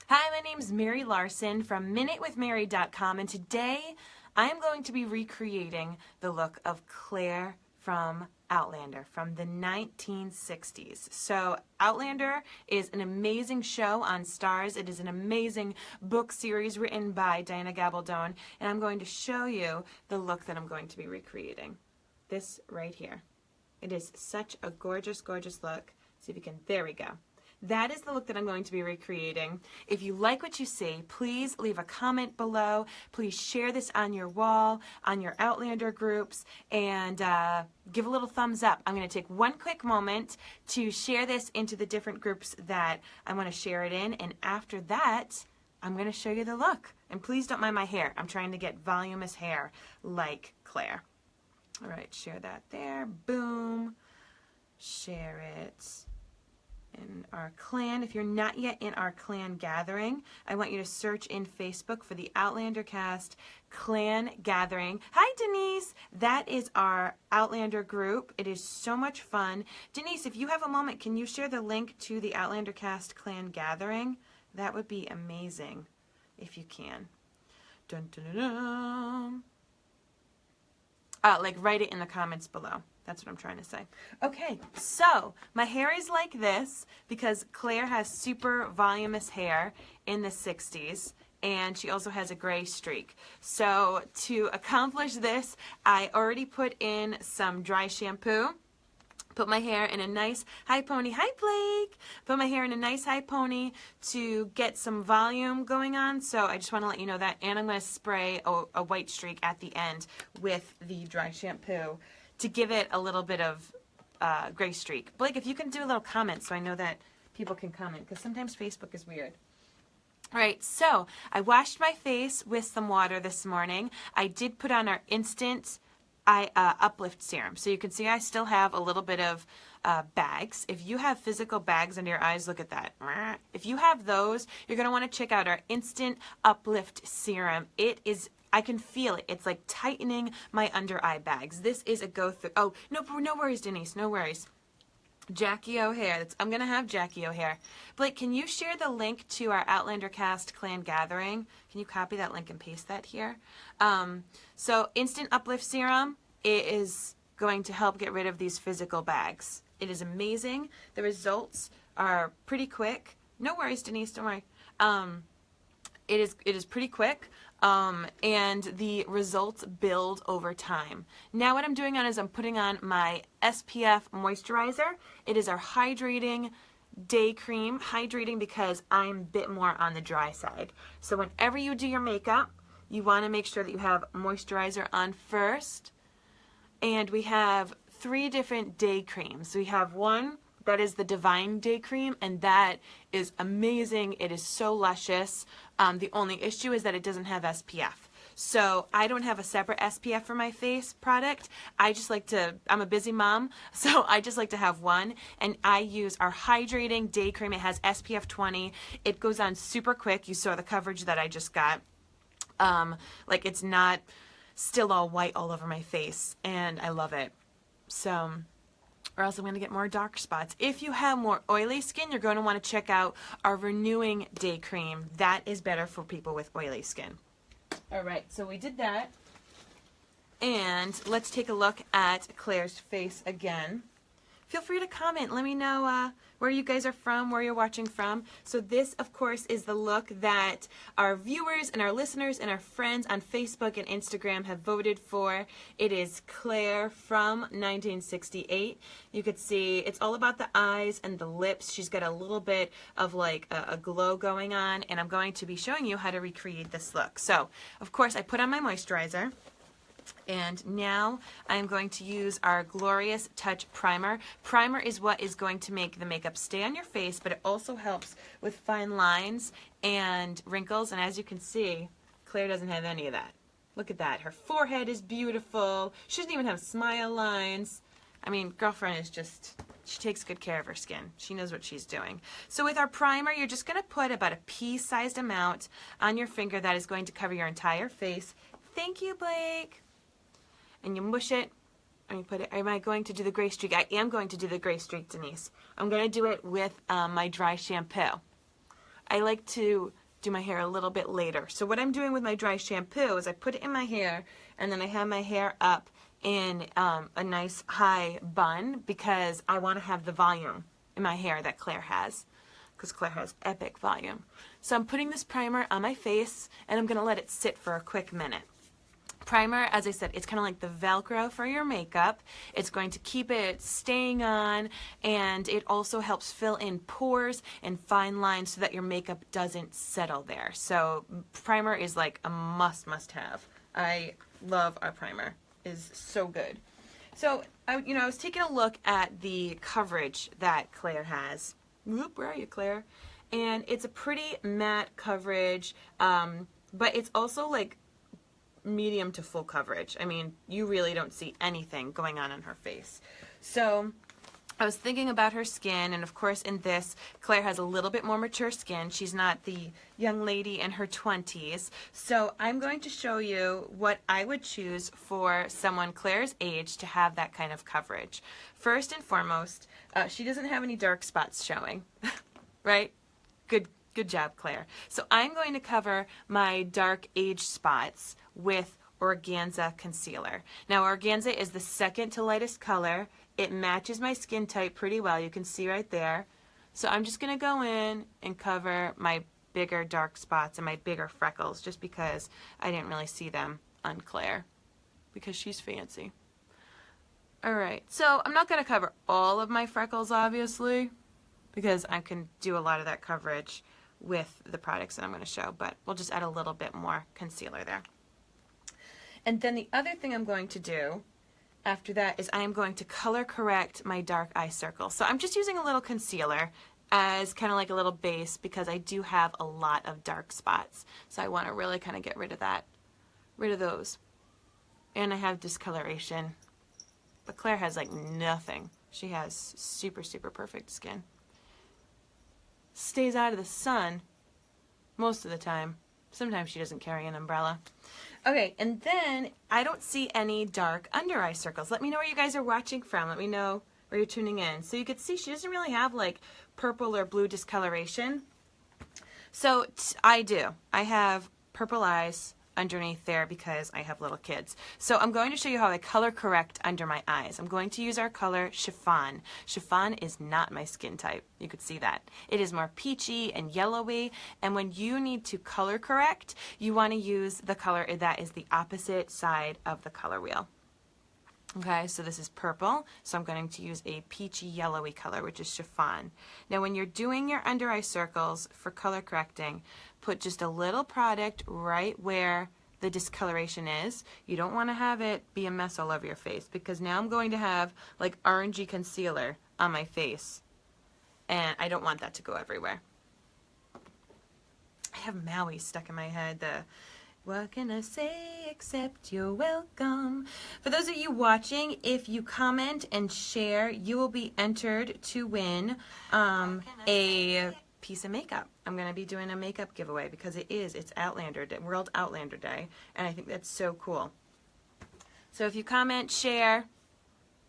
Hi, my name's Mary Larson from MinuteWithMary.com, and today I am going to be recreating the look of Claire from Outlander from the 1960s. So Outlander is an amazing show on Starz. It is an amazing book series written by Diana Gabaldon, and I'm going to show you the look that I'm going to be recreating. This right here. It is such a gorgeous, gorgeous look. See if you can, there we go. That is the look that I'm going to be recreating. If you like what you see, please leave a comment below. Please share this on your wall, on your Outlander groups, and give a little thumbs up. I'm going to take one quick moment to share this into the different groups that I want to share it in, and after that, I'm going to show you the look. And please don't mind my hair. I'm trying to get voluminous hair like Claire. All right, share that there. Boom. Share it in our clan. If you're not yet in our clan gathering, I want you to search in Facebook for the Outlander Cast Clan Gathering. Hi, Denise. That is our Outlander group. It is so much fun. Denise, if you have a moment, can you share the link to the Outlander Cast Clan Gathering? That would be amazing if you can. Dun, dun, dun, dun. Like write it in the comments below. That's what I'm trying to say. Okay, so my hair is like this because Claire has super voluminous hair in the 60s, and she also has a gray streak. So to accomplish this, I already put in some dry shampoo. Put my hair in a nice high pony. Hi, Blake! Put my hair in a nice high pony to get some volume going on. So I just want to let you know that. And I'm going to spray a white streak at the end with the dry shampoo to give it a little bit of gray streak. Blake, if you can do a little comment so I know that people can comment, because sometimes Facebook is weird. All right, so I washed my face with some water this morning. I did put on our instant uplift serum. So you can see I still have a little bit of bags. If you have physical bags under your eyes, look at that. If you have those, you're going to want to check out our instant uplift serum. It is, I can feel it. It's like tightening my under eye bags. This is a go through. Oh, no worries, Denise. No worries. Jackie O'Hare. I'm going to have Jackie O'Hare. Blake, can you share the link to our Outlander Cast Clan Gathering? Can you copy that link and paste that here? So Instant Uplift Serum, it is going to help get rid of these physical bags. It is amazing. The results are pretty quick. No worries, Denise. Don't worry. It is pretty quick. And the results build over time. Now what I'm doing on is I'm putting on my SPF moisturizer. It is our hydrating day cream. Hydrating because I'm a bit more on the dry side. So whenever you do your makeup, you want to make sure that you have moisturizer on first. And we have 3 different day creams. We have one that is the Divine Day Cream, and that is amazing. It is so luscious. The only issue is that it doesn't have SPF. So I don't have a separate SPF for my face product. I just like to, I'm a busy mom, so I just like to have one. And I use our Hydrating Day Cream. It has SPF 20. It goes on super quick. You saw the coverage that I just got. Like it's not still all white all over my face, and I love it. So, or else I'm going to get more dark spots. If you have more oily skin, you're going to want to check out our Renewing Day Cream. That is better for people with oily skin. All right, so we did that. And let's take a look at Claire's face again. Feel free to comment. Let me know where you guys are from, where you're watching from. So this, of course, is the look that our viewers and our listeners and our friends on Facebook and Instagram have voted for. It is Claire from 1968. You could see it's all about the eyes and the lips. She's got a little bit of like a glow going on, and I'm going to be showing you how to recreate this look. So, of course, I put on my moisturizer. And now I'm going to use our Glorious Touch Primer. Primer is what is going to make the makeup stay on your face, but it also helps with fine lines and wrinkles. And as you can see, Claire doesn't have any of that. Look at that. Her forehead is beautiful. She doesn't even have smile lines. I mean, girlfriend is just, she takes good care of her skin. She knows what she's doing. So with our primer, you're just going to put about a pea-sized amount on your finger. That is going to cover your entire face. Thank you, Blake. And you mush it, and you put it. Am I going to do the gray streak? I am going to do the gray streak, Denise. I'm going to do it with my dry shampoo. I like to do my hair a little bit later. So what I'm doing with my dry shampoo is I put it in my hair, and then I have my hair up in a nice high bun because I want to have the volume in my hair that Claire has, because Claire has epic volume. So I'm putting this primer on my face, and I'm going to let it sit for a quick minute. Primer, as I said, it's kind of like the Velcro for your makeup. It's going to keep it staying on, and it also helps fill in pores and fine lines so that your makeup doesn't settle there. So primer is like a must have. I love our primer. It is so good. So I was taking a look at the coverage that Claire has. Whoop, where are you, Claire? And it's a pretty matte coverage, but it's also like medium to full coverage. I mean, you really don't see anything going on her face. So I was thinking about her skin, and of course in this, Claire has a little bit more mature skin. She's not the young lady in her 20s. So I'm going to show you what I would choose for someone Claire's age to have that kind of coverage. First and foremost, she doesn't have any dark spots showing, right? Good job, Claire. So I'm going to cover my dark age spots with Organza concealer. Now, Organza is the second to lightest color. It matches my skin type pretty well. You can see right there. So I'm just going to go in and cover my bigger dark spots and my bigger freckles, just because I didn't really see them on Claire, because she's fancy. Alright, so I'm not going to cover all of my freckles, obviously, because I can do a lot of that coverage with the products that I'm going to show, but we'll just add a little bit more concealer there. And then the other thing I'm going to do after that is I am going to color correct my dark eye circles. So I'm just using a little concealer as kind of like a little base, because I do have a lot of dark spots. So I want to really kind of get rid of those. And I have discoloration. But Claire has like nothing. She has super, super perfect skin. Stays out of the sun most of the time. Sometimes she doesn't carry an umbrella. Okay, and then I don't see any dark under eye circles. Let me know where you guys are watching from. Let me know where you're tuning in. So you can see she doesn't really have like purple or blue discoloration. So I do. I have purple eyes underneath there because I have little kids. So I'm going to show you how I color correct under my eyes. I'm going to use our color Chiffon. Chiffon is not my skin type. You could see that. It is more peachy and yellowy, and when you need to color correct, you want to use the color that is the opposite side of the color wheel. Okay, so this is purple, so I'm going to use a peachy yellowy color, which is Chiffon. Now when you're doing your under eye circles for color correcting, put just a little product right where the discoloration is. You don't want to have it be a mess all over your face, because now I'm going to have like orangey concealer on my face, and I don't want that to go everywhere. I have Maui stuck in my head. What can I say except you're welcome? For those of you watching, if you comment and share, you will be entered to win a piece of makeup. I'm going to be doing a makeup giveaway because it's Outlander Day, World Outlander Day, and I think that's so cool. So if you comment, share,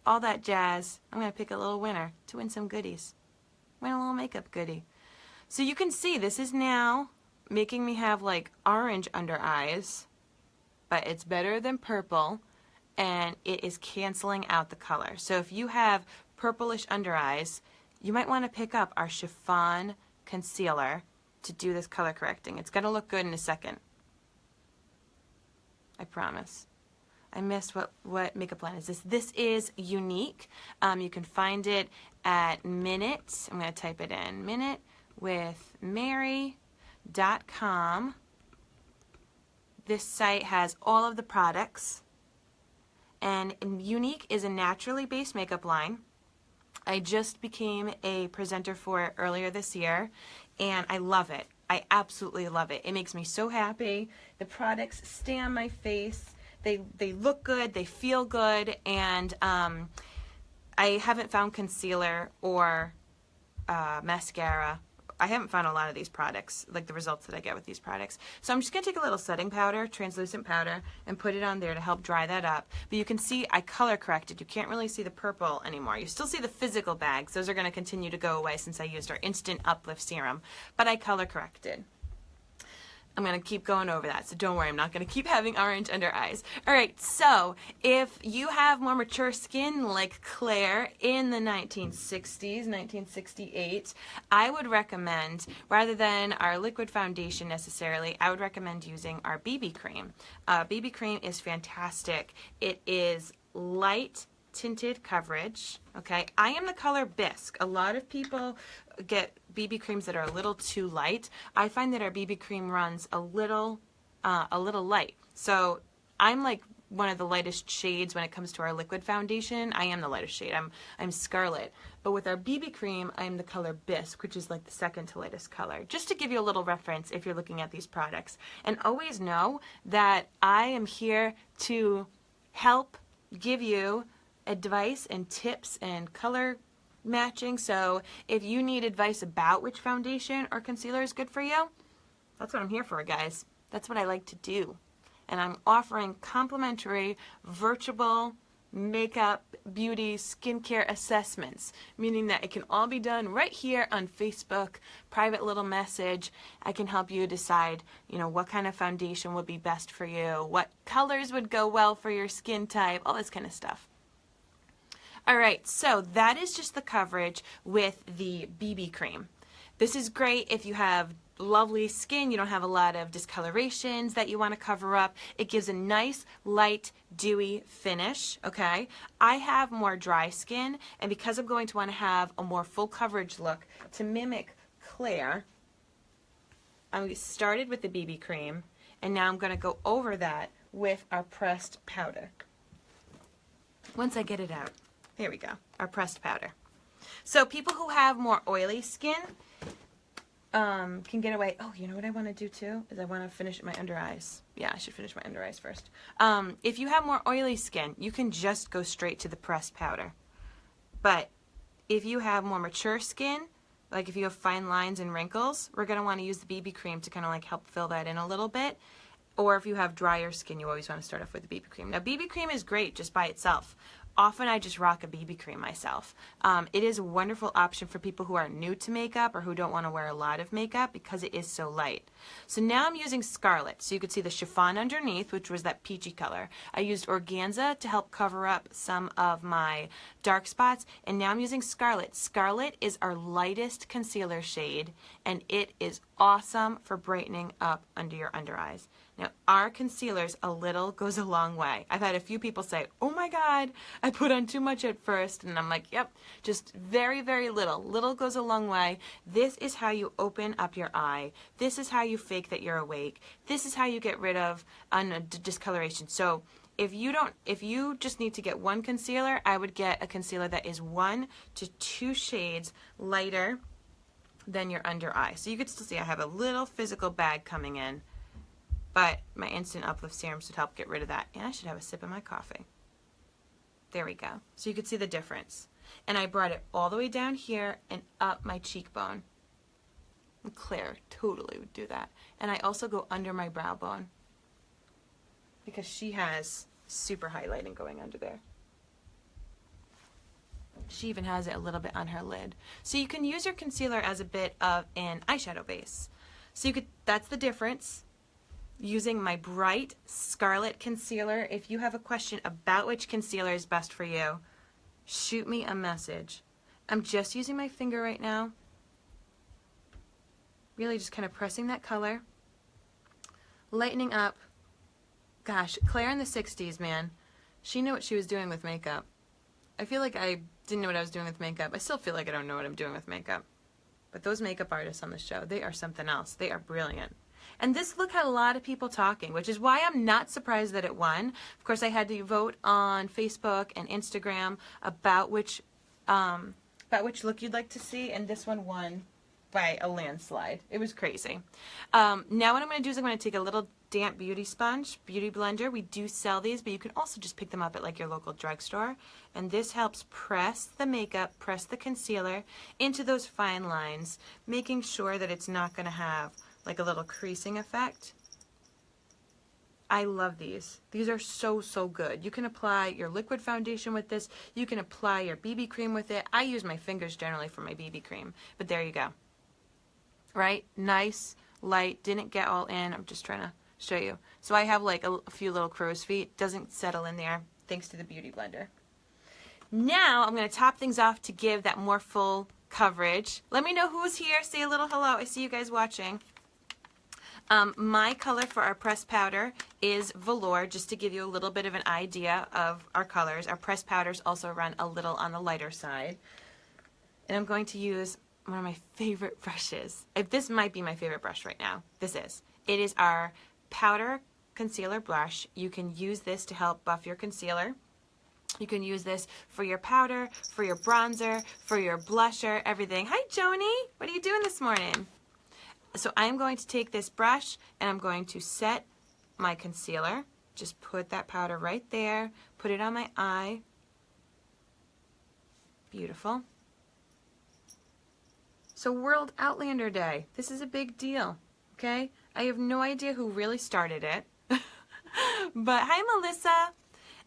all that jazz, I'm going to pick a little winner to win some goodies. Win a little makeup goodie. So you can see this is now making me have like orange under eyes, but it's better than purple, and it is canceling out the color. So if you have purplish under eyes, you might want to pick up our Chiffon concealer to do this color correcting. It's going to look good in a second. I promise. I missed what makeup line is this. This is Younique. You can find it at Minute. I'm going to type it in. Minute with Mary.com. This site has all of the products, and Younique is a naturally based makeup line. I just became a presenter for it earlier this year, and I love it. I absolutely love it. It makes me so happy. The products stay on my face. They look good, they feel good, and I haven't found concealer or mascara I haven't found a lot of these products, like the results that I get with these products. So I'm just going to take a little setting powder, translucent powder, and put it on there to help dry that up. But you can see I color corrected. You can't really see the purple anymore. You still see the physical bags. Those are going to continue to go away since I used our Instant Uplift Serum. But I color corrected. I'm going to keep going over that, so don't worry, I'm not going to keep having orange under eyes. Alright, so if you have more mature skin like Claire in the 1960s, 1968, I would recommend, rather than our liquid foundation necessarily, I would recommend using our BB cream. BB cream is fantastic. It is light tinted coverage. Okay, I am the color Bisque. A lot of people get BB creams that are a little too light. I find that our BB cream runs a little light. So I'm like one of the lightest shades when it comes to our liquid foundation. I am the lightest shade. I'm Scarlet. But with our BB cream, I'm the color Bisque, which is like the second to lightest color. Just to give you a little reference if you're looking at these products. And always know that I am here to help give you advice and tips and color matching. So if you need advice about which foundation or concealer is good for you, that's what I'm here for, guys. That's what I like to do. And I'm offering complimentary virtual makeup, beauty, skincare assessments, meaning that it can all be done right here on Facebook, private little message. I can help you decide, you know, what kind of foundation would be best for you, what colors would go well for your skin type, all this kind of stuff. Alright, so that is just the coverage with the BB cream. This is great if you have lovely skin, you don't have a lot of discolorations that you want to cover up. It gives a nice, light, dewy finish, okay? I have more dry skin, and because I'm going to want to have a more full coverage look to mimic Claire, I started with the BB cream, and now I'm going to go over that with our pressed powder. Once I get it out. There we go, our pressed powder. So people who have more oily skin can get away. Oh, you know what I want to do too? Is I want to finish my under eyes. Yeah, I should finish my under eyes first. If you have more oily skin, you can just go straight to the pressed powder. But if you have more mature skin, like if you have fine lines and wrinkles, we're going to want to use the BB cream to kind of like help fill that in a little bit. Or if you have drier skin, you always want to start off with the BB cream. Now, BB cream is great just by itself. Often I just rock a BB cream myself. It is a wonderful option for people who are new to makeup or who don't want to wear a lot of makeup because it is so light. So now I'm using Scarlet. So you could see the chiffon underneath, which was that peachy color. I used organza to help cover up some of my dark spots. And now I'm using Scarlet. Scarlet is our lightest concealer shade, and it is awesome for brightening up under your under eyes. Now, our concealers, a little goes a long way. I've had a few people say, oh my God, I put on too much at first. And I'm like, yep, just very, very little. Little goes a long way. This is how you open up your eye. This is how you fake that you're awake. This is how you get rid of discoloration. So if you just need to get one concealer, I would get a concealer that is 1 to 2 shades lighter than your under eye. So you could still see I have a little physical bag coming in. But my Instant Uplift Serum should help get rid of that. And I should have a sip of my coffee. There we go. So you can see the difference. And I brought it all the way down here and up my cheekbone. And Claire totally would do that. And I also go under my brow bone, because she has super highlighting going under there. She even has it a little bit on her lid. So you can use your concealer as a bit of an eyeshadow base. So that's the difference. Using my bright Scarlet concealer. If you have a question about which concealer is best for you, shoot me a message. I'm just using my finger right now. Really just kind of pressing that color. Lightening up. Gosh, Claire in the 60s, man. She knew what she was doing with makeup. I feel like I didn't know what I was doing with makeup. I still feel like I don't know what I'm doing with makeup. But those makeup artists on the show, they are something else. They are brilliant. And this look had a lot of people talking, which is why I'm not surprised that it won. Of course, I had to vote on Facebook and Instagram about which look you'd like to see, and this one won by a landslide. It was crazy. Now what I'm going to do is I'm going to take a little damp beauty sponge, beauty blender. We do sell these, but you can also just pick them up at like your local drugstore. And this helps press the makeup, press the concealer into those fine lines, making sure that it's not going to have like a little creasing effect. I love these. These are so, so good. You can apply your liquid foundation with this. You can apply your BB cream with it. I use my fingers generally for my BB cream, but there you go. Right? Nice, light, didn't get all in. I'm just trying to show you. So I have like a few little crow's feet. Doesn't settle in there thanks to the beauty blender. Now I'm going to top things off to give that more full coverage. Let me know who's here. Say a little hello. I see you guys watching. My color for our pressed powder is Velour, just to give you a little bit of an idea of our colors. Our pressed powders also run a little on the lighter side. And I'm going to use one of my favorite brushes. This might be my favorite brush right now. This is. It is our powder concealer brush. You can use this to help buff your concealer. You can use this for your powder, for your bronzer, for your blusher, everything. Hi, Joni. What are you doing this morning? So I'm going to take this brush and I'm going to set my concealer. Just put that powder right there. Put it on my eye. Beautiful. So World Outlander Day. This is a big deal, okay? I have no idea who really started it. But hi, Melissa.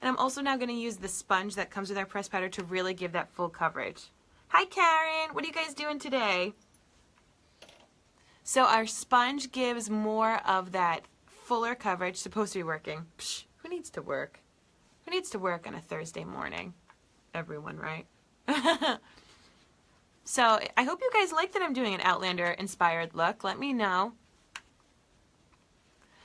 And I'm also now going to use the sponge that comes with our pressed powder to really give that full coverage. Hi, Karen. What are you guys doing today? So our sponge gives more of that fuller coverage. Supposed to be working. Psh, who needs to work? Who needs to work on a Thursday morning? Everyone, right? So I hope you guys like that I'm doing an Outlander inspired look. Let me know.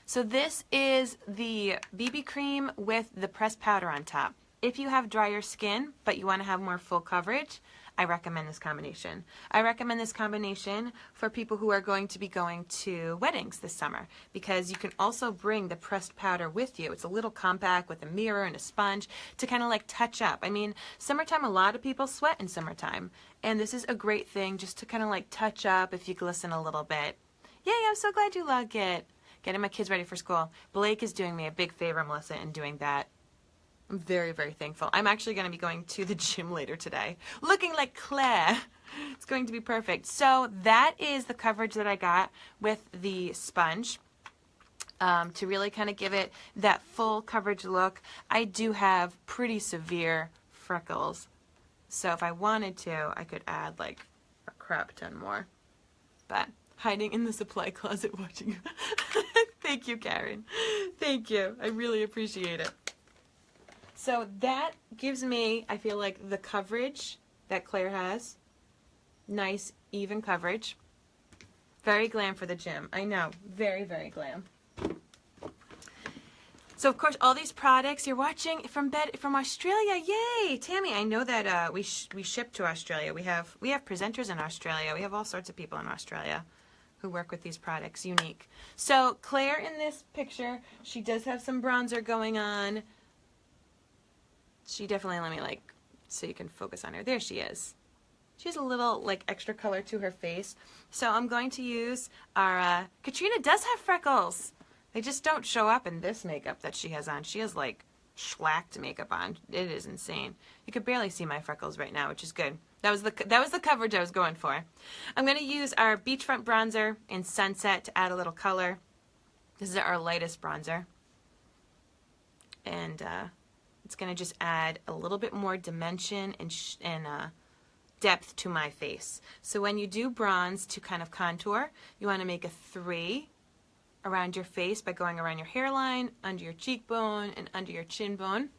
So this is the BB cream with the pressed powder on top. If you have drier skin, but you want to have more full coverage, I recommend this combination. I recommend this combination for people who are going to be going to weddings this summer, because you can also bring the pressed powder with you. It's a little compact with a mirror and a sponge to kind of like touch up. I mean, summertime, a lot of people sweat in summertime, and this is a great thing just to kind of like touch up if you glisten a little bit. Yay, I'm so glad you like it. Getting my kids ready for school. Blake is doing me a big favor, Melissa, in doing that. I'm very, very thankful. I'm actually going to be going to the gym later today, looking like Claire. It's going to be perfect. So that is the coverage that I got with the sponge to really kind of give it that full coverage look. I do have pretty severe freckles, so if I wanted to, I could add like a crap ton more. But hiding in the supply closet watching you. Thank you, Karen. Thank you. I really appreciate it. So that gives me, I feel like, the coverage that Claire has. Nice, even coverage. Very glam for the gym. I know. Very, very glam. So, of course, all these products you're watching from Australia. Yay! Tammy, I know that we ship to Australia. We have presenters in Australia. We have all sorts of people in Australia who work with these products. Younique. So, Claire in this picture, she does have some bronzer going on. She definitely, let me like, so you can focus on her. There she is. She has a little like extra color to her face. So I'm going to use our, Katrina does have freckles. They just don't show up in this makeup that she has on. She has like schlacked makeup on. It is insane. You could barely see my freckles right now, which is good. That was the coverage I was going for. I'm going to use our Beachfront bronzer in Sunset to add a little color. This is our lightest bronzer. And, it's going to just add a little bit more dimension and depth to my face. So when you do bronze to kind of contour, you want to make a 3 around your face by going around your hairline, under your cheekbone, and under your chin bone.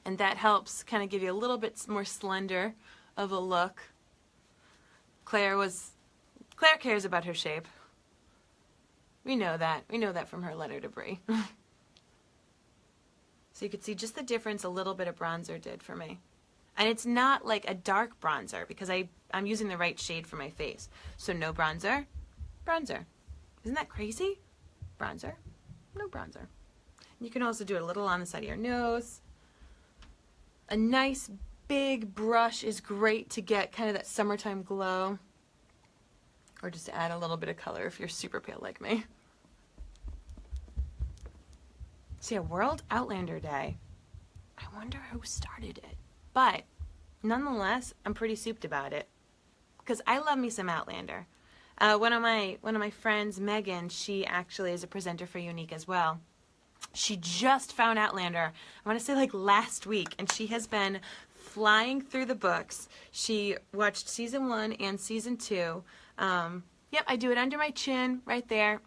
And that helps kind of give you a little bit more slender of a look. Claire cares about her shape. We know that. We know that from her letter to Brie. So you can see just the difference a little bit of bronzer did for me. And it's not like a dark bronzer because I'm using the right shade for my face. So no bronzer, bronzer. Isn't that crazy? Bronzer, no bronzer. And you can also do it a little on the side of your nose. A nice big brush is great to get kind of that summertime glow. or just to add a little bit of color if you're super pale like me. See, a World Outlander Day. I wonder who started it. But nonetheless, I'm pretty souped about it because I love me some Outlander. One of my friends, Megan, she actually is a presenter for Younique as well. She just found Outlander, I want to say like last week, and she has been flying through the books. She watched season 1 and season 2. Yep, I do it under my chin right there.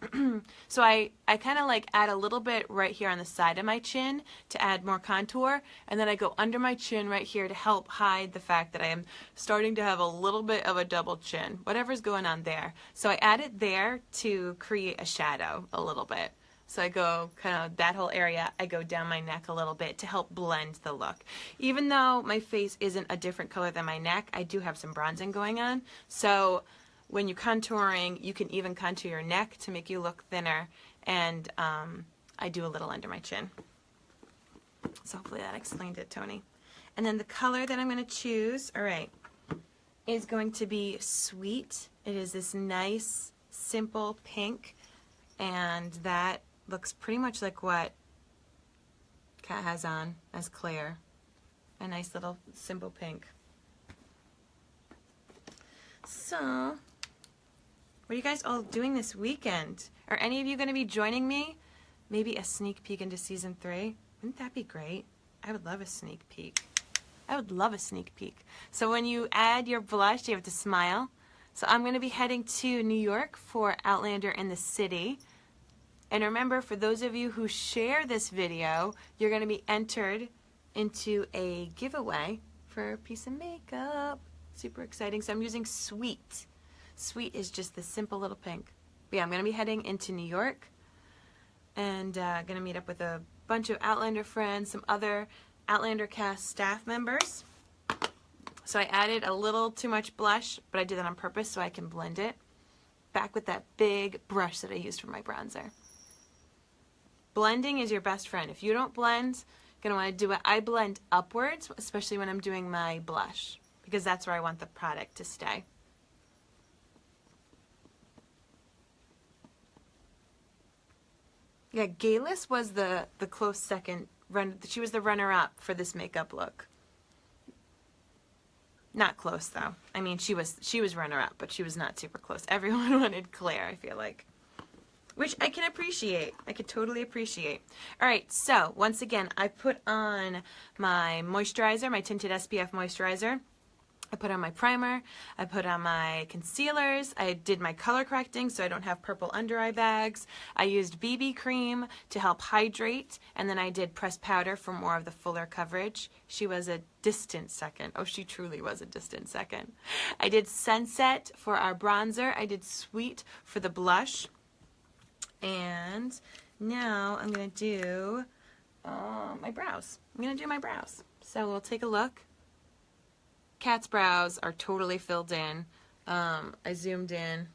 So I kind of like add a little bit right here on the side of my chin to add more contour, and then I go under my chin right here to help hide the fact that I am starting to have a little bit of a double chin, whatever's going on there. So I add it there to create a shadow a little bit. So I go kind of that whole area, I go down my neck a little bit to help blend the look. Even though my face isn't a different color than my neck, I do have some bronzing going on. So when you're contouring, you can even contour your neck to make you look thinner, and I do a little under my chin. So hopefully that explained it, Tony. And then the color that I'm going to choose, all right, is going to be Sweet. It is this nice, simple pink, and that looks pretty much like what Kat has on as Claire. A nice little simple pink. So, what are you guys all doing this weekend? Are any of you going to be joining me? Maybe a sneak peek into season 3? Wouldn't that be great? I would love a sneak peek. I would love a sneak peek. So when you add your blush, you have to smile. So I'm going to be heading to New York for Outlander in the City. And remember, for those of you who share this video, you're going to be entered into a giveaway for a piece of makeup. Super exciting. So I'm using Sweet. Sweet is just this simple little pink. But yeah, I'm going to be heading into New York and going to meet up with a bunch of Outlander friends, some other Outlander cast staff members. So I added a little too much blush, but I did that on purpose so I can blend it back with that big brush that I used for my bronzer. Blending is your best friend. If you don't blend, you're going to want to do it. I blend upwards, especially when I'm doing my blush, because that's where I want the product to stay. Yeah, Gayless was the close second. She was the runner-up for this makeup look. Not close though. I mean, she was runner-up, but she was not super close. Everyone wanted Claire, I feel like, which I can appreciate. I could totally appreciate. All right, so once again, I put on my moisturizer, my tinted SPF moisturizer. I put on my primer, I put on my concealers, I did my color correcting so I don't have purple under eye bags. I used BB cream to help hydrate, and then I did pressed powder for more of the fuller coverage. She was a distant second. Oh, she truly was a distant second. I did Sunset for our bronzer. I did Sweet for the blush. And now I'm going to do my brows. I'm going to do my brows. So we'll take a look. Kat's brows are totally filled in. I zoomed in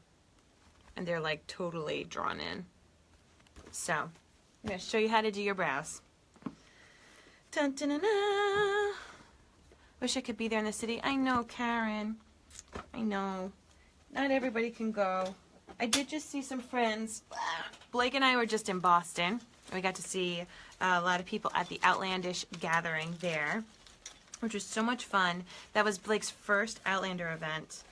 and they're like totally drawn in. So I'm going to show you how to do your brows. Dun, dun, dun, dun. Wish I could be there in the city. I know, Karen. I know. Not everybody can go. I did just see some friends. Blake and I were just in Boston. We got to see a lot of people at the Outlandish gathering there, which was so much fun. That was Blake's first Outlander event.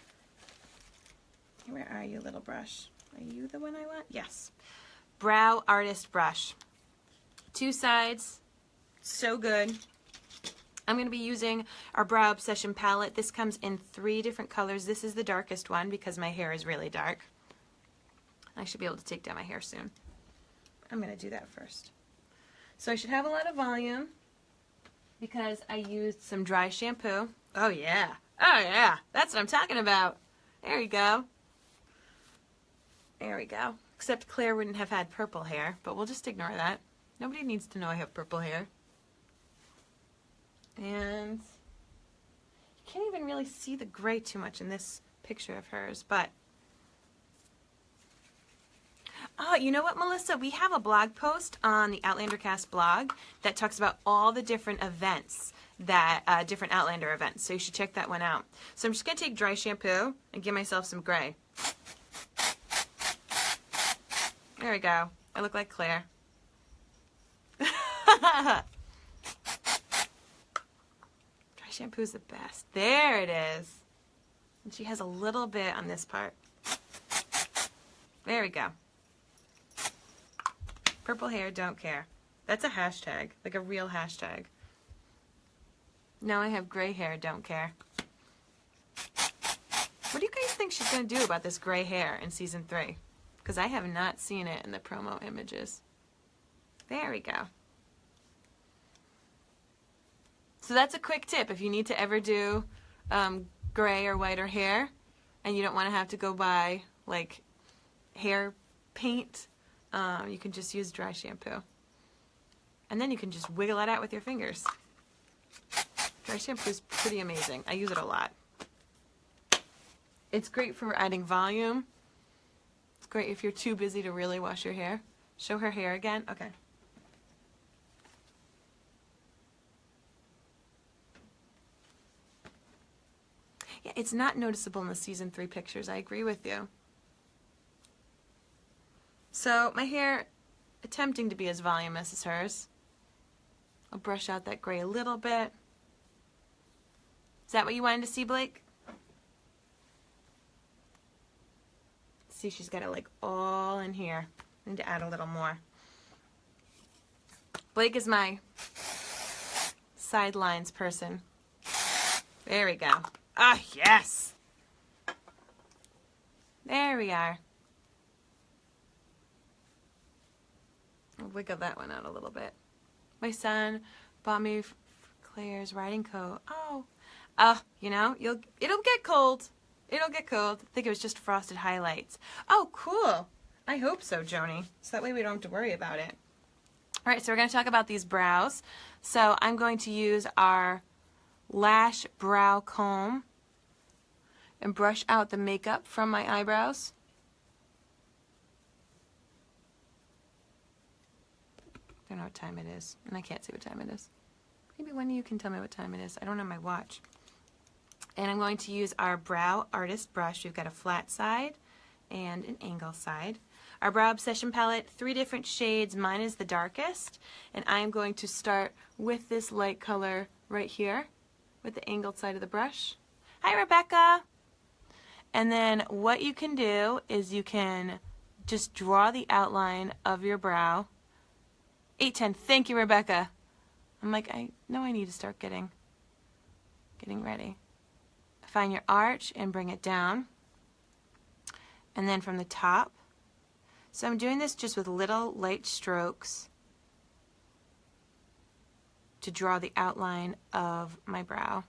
Where are you, little brush? Are you the one I want? Yes. Brow Artist Brush. 2 sides. So good. I'm going to be using our Brow Obsession palette. This comes in 3 different colors. This is the darkest one because my hair is really dark. I should be able to take down my hair soon. I'm going to do that first. So I should have a lot of volume, because I used some dry shampoo. Oh yeah. Oh yeah. That's what I'm talking about. There we go. There we go. Except Claire wouldn't have had purple hair, but we'll just ignore that. Nobody needs to know I have purple hair. And you can't even really see the gray too much in this picture of hers, but oh, you know what, Melissa? We have a blog post on the Outlander Cast blog that talks about all the different events, that different Outlander events. So you should check that one out. So I'm just going to take dry shampoo and give myself some gray. There we go. I look like Claire. Dry shampoo is the best. There it is. And she has a little bit on this part. There we go. Purple hair, don't care. That's a hashtag, like a real hashtag. Now I have gray hair, don't care. What do you guys think she's going to do about this gray hair in season 3? Because I have not seen it in the promo images. There we go. So that's a quick tip. If you need to ever do gray or whiter hair and you don't want to have to go buy like hair paint, you can just use dry shampoo. And then you can just wiggle it out with your fingers. Dry shampoo is pretty amazing. I use it a lot. It's great for adding volume. It's great if you're too busy to really wash your hair. Show her hair again. Okay. Yeah, it's not noticeable in the season 3 pictures. I agree with you. So my hair, attempting to be as voluminous as hers. I'll brush out that gray a little bit. Is that what you wanted to see, Blake? See, she's got it like all in here. I need to add a little more. Blake is my sidelines person. There we go. Ah, yes! There we are. I'll wiggle that one out a little bit. My son bought me Claire's riding coat. Oh, you know, it'll get cold. It'll get cold. I think it was just frosted highlights. Oh, cool. I hope so, Joni. So that way we don't have to worry about it. All right, so we're going to talk about these brows. So I'm going to use our Lash Brow Comb and brush out the makeup from my eyebrows. I don't know what time it is, and I can't see what time it is. Maybe one of you can tell me what time it is. I don't have my watch. And I'm going to use our Brow Artist brush. We've got a flat side and an angle side. Our Brow Obsession palette, 3 different shades. Mine is the darkest. And I'm going to start with this light color right here with the angled side of the brush. Hi, Rebecca! And then what you can do is you can just draw the outline of your brow. 8:10. Thank you, Rebecca. I'm like, I know I need to start getting ready. Find your arch and bring it down. And then from the top. So I'm doing this just with little light strokes to draw the outline of my brow.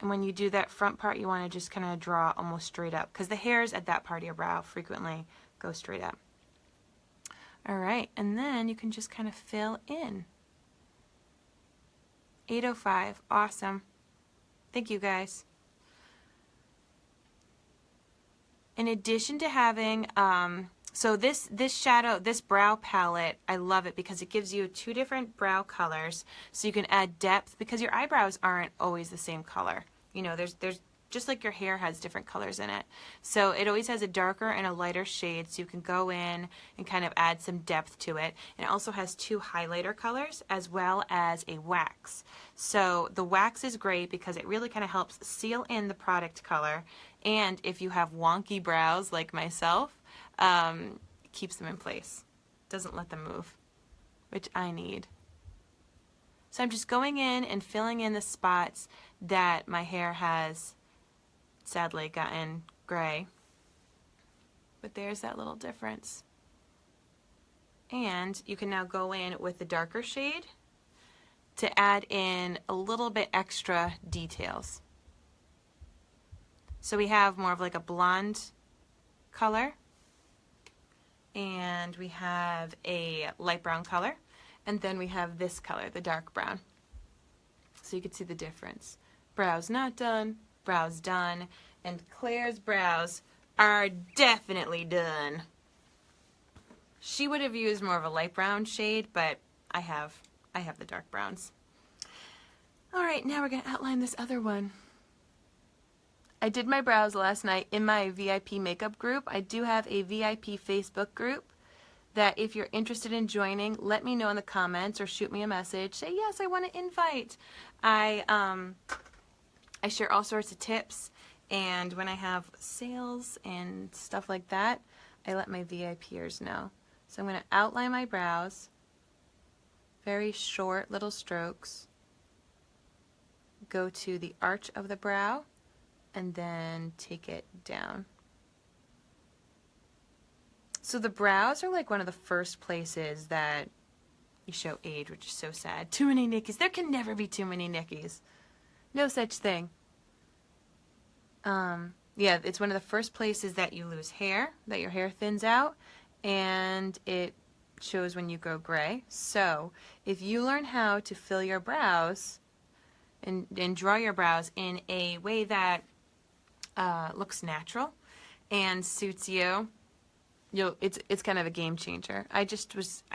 And when you do that front part, you want to just kind of draw almost straight up, because the hairs at that part of your brow frequently go straight up. All right, and then you can just kind of fill in. 8:05, awesome. Thank you, guys. In addition to having, so this brow palette, I love it because it gives you 2 different brow colors, so you can add depth, because your eyebrows aren't always the same color. You know, there's just like your hair has different colors in it. So it always has a darker and a lighter shade, so you can go in and kind of add some depth to it. And it also has 2 highlighter colors as well as a wax. So the wax is great because it really kind of helps seal in the product color, and if you have wonky brows like myself, keeps them in place. Doesn't let them move, which I need. So I'm just going in and filling in the spots that my hair has sadly gotten gray. But there's that little difference. And you can now go in with the darker shade to add in a little bit extra details. So we have more of like a blonde color, and we have a light brown color, and then we have this color, the dark brown. So you can see the difference. Brows not done, brows done, and Claire's brows are definitely done. She would have used more of a light brown shade, but I have the dark browns. All right, now we're going to outline this other one. I did my brows last night in my VIP makeup group. I do have a VIP Facebook group that if you're interested in joining, let me know in the comments or shoot me a message. Say, yes, I want to invite. I share all sorts of tips, and when I have sales and stuff like that, I let my VIPers know. So I'm going to outline my brows, very short little strokes, go to the arch of the brow, and then take it down. So the brows are like one of the first places that you show age, which is so sad. Too many nickies. There can never be too many nickies. No such thing. Yeah, it's one of the first places that you lose hair, that your hair thins out, and it shows when you go gray. So if you learn how to fill your brows and draw your brows in a way that looks natural and suits you, it's kind of a game changer. I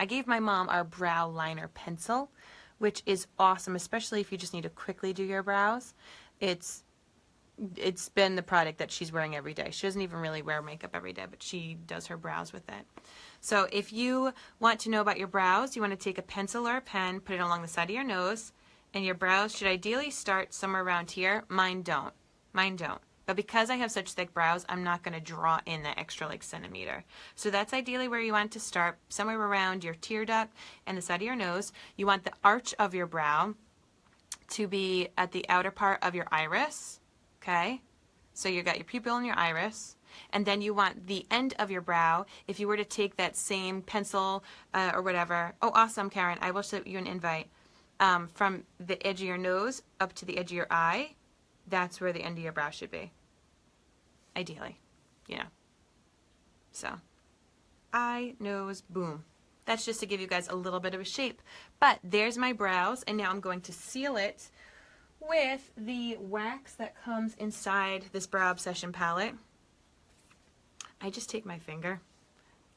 gave my mom our brow liner pencil, which is awesome, especially if you just need to quickly do your brows. It's been the product that she's wearing every day. She doesn't even really wear makeup every day, but she does her brows with it. So if you want to know about your brows, you want to take a pencil or a pen, put it along the side of your nose, and your brows should ideally start somewhere around here. Mine don't. Mine don't. But because I have such thick brows, I'm not going to draw in that extra like centimeter. So that's ideally where you want to start, somewhere around your tear duct and the side of your nose. You want the arch of your brow to be at the outer part of your iris. Okay? So you got your pupil and your iris. And then you want the end of your brow, if you were to take that same pencil or whatever. Oh, awesome, Karen. I will send you an invite. From the edge of your nose up to the edge of your eye. That's where the end of your brow should be. Ideally, you know. So, eye, nose, boom. That's just to give you guys a little bit of a shape. But there's my brows, and now I'm going to seal it with the wax that comes inside this Brow Obsession palette. I just take my finger.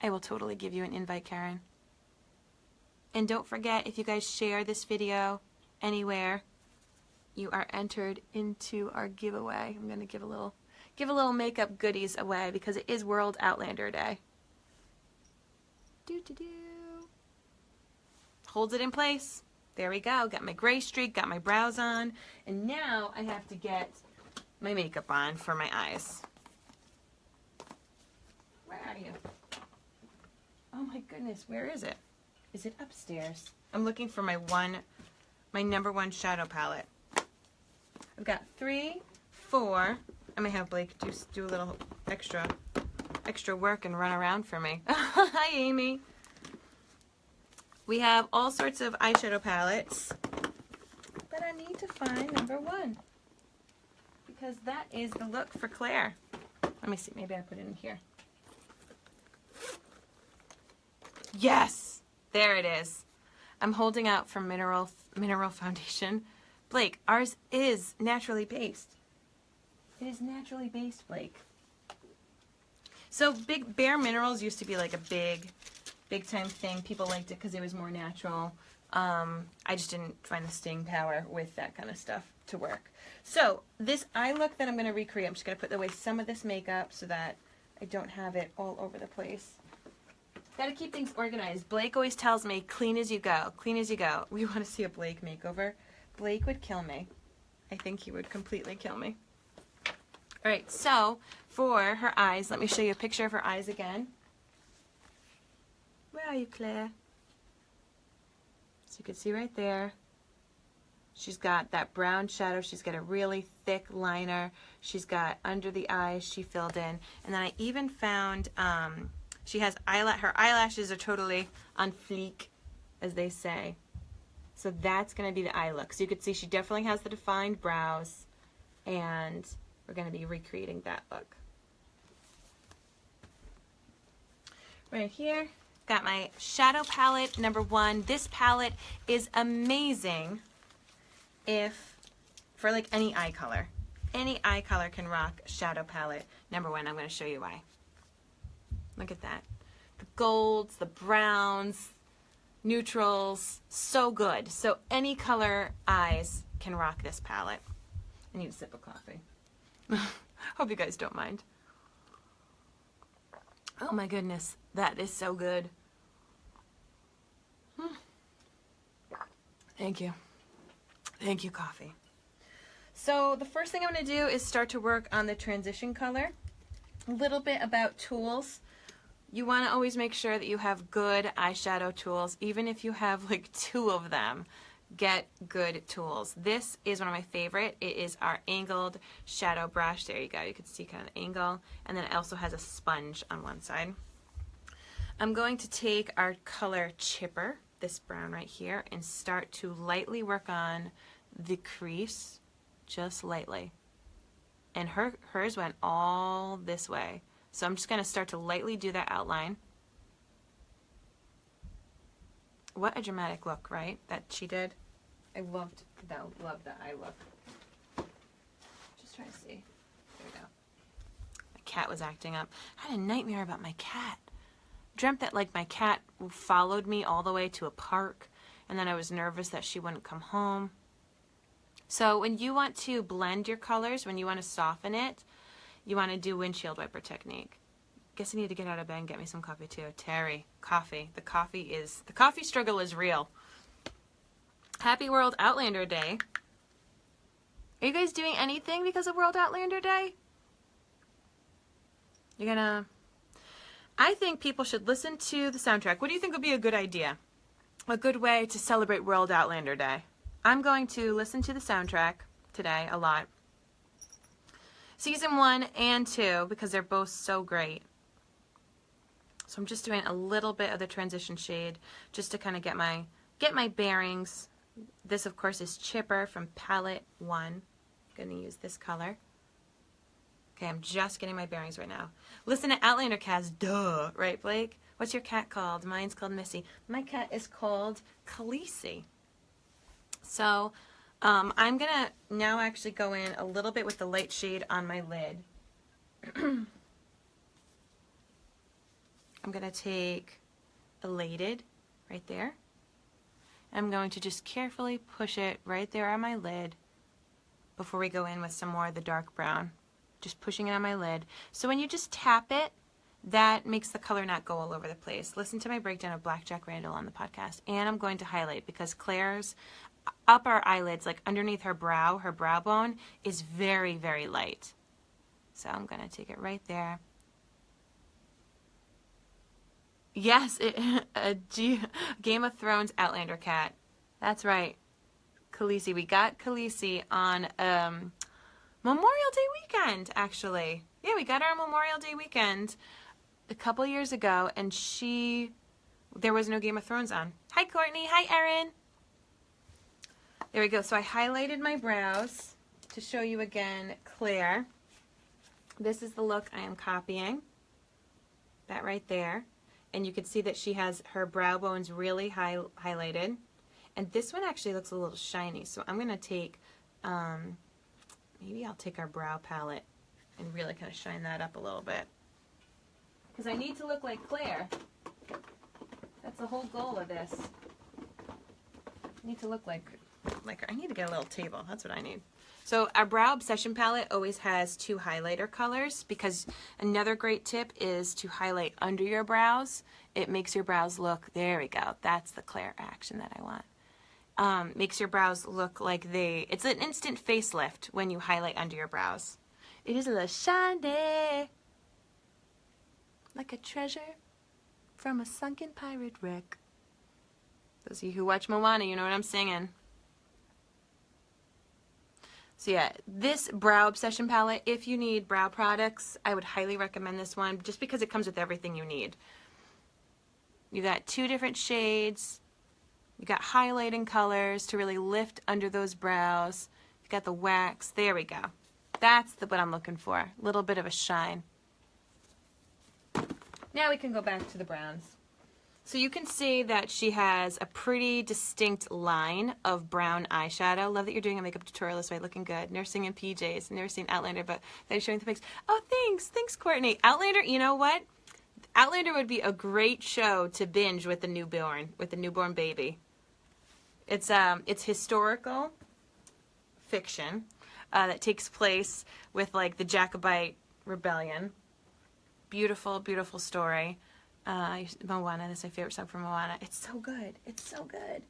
I will totally give you an invite, Karen. And don't forget, if you guys share this video anywhere, you are entered into our giveaway. I'm going to give a little makeup goodies away because it is World Outlander Day. Holds it in place. There we go. Got my gray streak, got my brows on, and now I have to get my makeup on for my eyes. Where are you? Oh my goodness, where is it? Is it upstairs? I'm looking for my number one shadow palette. I've got 3, 4. I may have Blake just do a little extra work and run around for me. Hi, Amy. We have all sorts of eyeshadow palettes, but I need to find number 1 because that is the look for Claire. Let me see. Maybe I put it in here. Yes, there it is. I'm holding out for mineral foundation. Blake, ours is naturally based. It is naturally based, Blake. So Bare Minerals used to be like a big time thing. People liked it because it was more natural. I just didn't find the staying power with that kind of stuff to work. So this eye look that I'm going to recreate, I'm just going to put away some of this makeup so that I don't have it all over the place. Got to keep things organized. Blake always tells me, clean as you go, clean as you go. We want to see a Blake makeover. Blake would kill me. I think he would completely kill me. Alright, so for her eyes, let me show you a picture of her eyes again. Where are you, Claire? So you can see right there. She's got that brown shadow. She's got a really thick liner. She's got under the eyes she filled in. And then I even found, she has her eyelashes are totally on fleek, as they say. So that's going to be the eye look. So you can see she definitely has the defined brows, and we're going to be recreating that look. Right here, got my shadow palette, number 1. This palette is amazing for like any eye color. Any eye color can rock shadow palette. Number 1, I'm going to show you why. Look at that. The golds, the browns, neutrals, so good. So any color eyes can rock this palette. I need a sip of coffee. Hope you guys don't mind. Oh my goodness, that is so good. Thank you. Thank you, coffee. So the first thing I'm going to do is start to work on the transition color. A little bit about tools. You want to always make sure that you have good eyeshadow tools. Even if you have like 2 of them, get good tools. This is one of my favorite. It is our angled shadow brush. There you go. You can see kind of the angle. And then it also has a sponge on one side. I'm going to take our color chipper, this brown right here, and start to lightly work on the crease, just lightly. And hers went all this way. So I'm just going to start to lightly do that outline. What a dramatic look, right? That she did. I loved that eye look. Just trying to see. There we go. My cat was acting up. I had a nightmare about my cat. Dreamt that like my cat followed me all the way to a park, and then I was nervous that she wouldn't come home. So when you want to blend your colors, when you want to soften it, you want to do windshield wiper technique. Guess I need to get out of bed and get me some coffee too. Terry, coffee. The coffee struggle is real. Happy World Outlander Day. Are you guys doing anything because of World Outlander Day? You're gonna... I think people should listen to the soundtrack. What do you think would be a good idea? A good way to celebrate World Outlander Day? I'm going to listen to the soundtrack today a lot. Season 1 and 2, because they're both so great. So I'm just doing a little bit of the transition shade just to kind of get my bearings. This, of course, is Chipper from Palette 1. I'm going to use this color. Okay, I'm just getting my bearings right now. Listen to Outlander cast, duh, right, Blake? What's your cat called? Mine's called Missy. My cat is called Khaleesi. So I'm going to now actually go in a little bit with the light shade on my lid. I'm going to take Elated right there. I'm going to just carefully push it right there on my lid before we go in with some more of the dark brown. Just pushing it on my lid. So when you just tap it, that makes the color not go all over the place. Listen to my breakdown of Blackjack Randall on the podcast. And I'm going to highlight because Claire's upper eyelids, like underneath her brow bone, is very, very light. So I'm going to take it right there. Yes, Game of Thrones Outlander cat. That's right. Khaleesi. We got Khaleesi on Memorial Day weekend, actually. Yeah, we got her on Memorial Day weekend a couple years ago, and there was no Game of Thrones on. Hi, Courtney. Hi, Erin. There we go. So I highlighted my brows to show you again Claire. This is the look I am copying. That right there. And you can see that she has her brow bones really highlighted. And this one actually looks a little shiny. So I'm going to take, maybe I'll take our brow palette and really kind of shine that up a little bit. Because I need to look like Claire. That's the whole goal of this. I need to look like her. I need to get a little table. That's what I need. So our Brow Obsession palette always has 2 highlighter colors, because another great tip is to highlight under your brows. It makes your brows look, there we go, that's the Claire action that I want. Makes your brows look like it's an instant facelift when you highlight under your brows. It is a little shiny, like a treasure from a sunken pirate wreck. Those of you who watch Moana, you know what I'm singing. So yeah, this Brow Obsession palette, if you need brow products, I would highly recommend this one, just because it comes with everything you need. You got 2 different shades. You got highlighting colors to really lift under those brows. You got the wax. There we go. That's what I'm looking for. A little bit of a shine. Now we can go back to the browns. So you can see that she has a pretty distinct line of brown eyeshadow. Love that you're doing a makeup tutorial this way, looking good. Nursing in PJs. Never seen Outlander, but they're showing the pics. Oh, thanks. Thanks, Courtney. Outlander, you know what? Outlander would be a great show to binge with the newborn baby. It's historical fiction that takes place with like the Jacobite rebellion. Beautiful, beautiful story. Moana, that's my favorite song from Moana. It's so good. It's so good.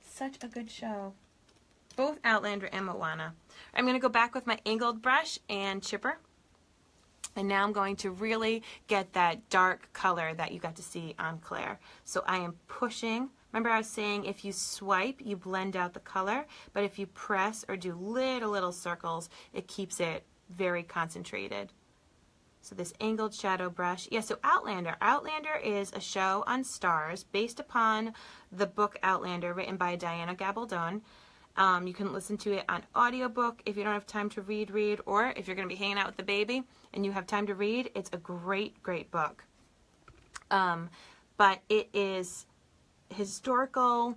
Such a good show. Both Outlander and Moana. I'm going to go back with my angled brush and chipper. And now I'm going to really get that dark color that you got to see on Claire. So I am pushing. Remember I was saying if you swipe, you blend out the color. But if you press or do little circles, it keeps it very concentrated. So this angled shadow brush. Yeah, so Outlander. Outlander is a show on Stars based upon the book Outlander written by Diana Gabaldon. You can listen to it on audiobook if you don't have time to read, or if you're going to be hanging out with the baby and you have time to read, it's a great, great book. But it is historical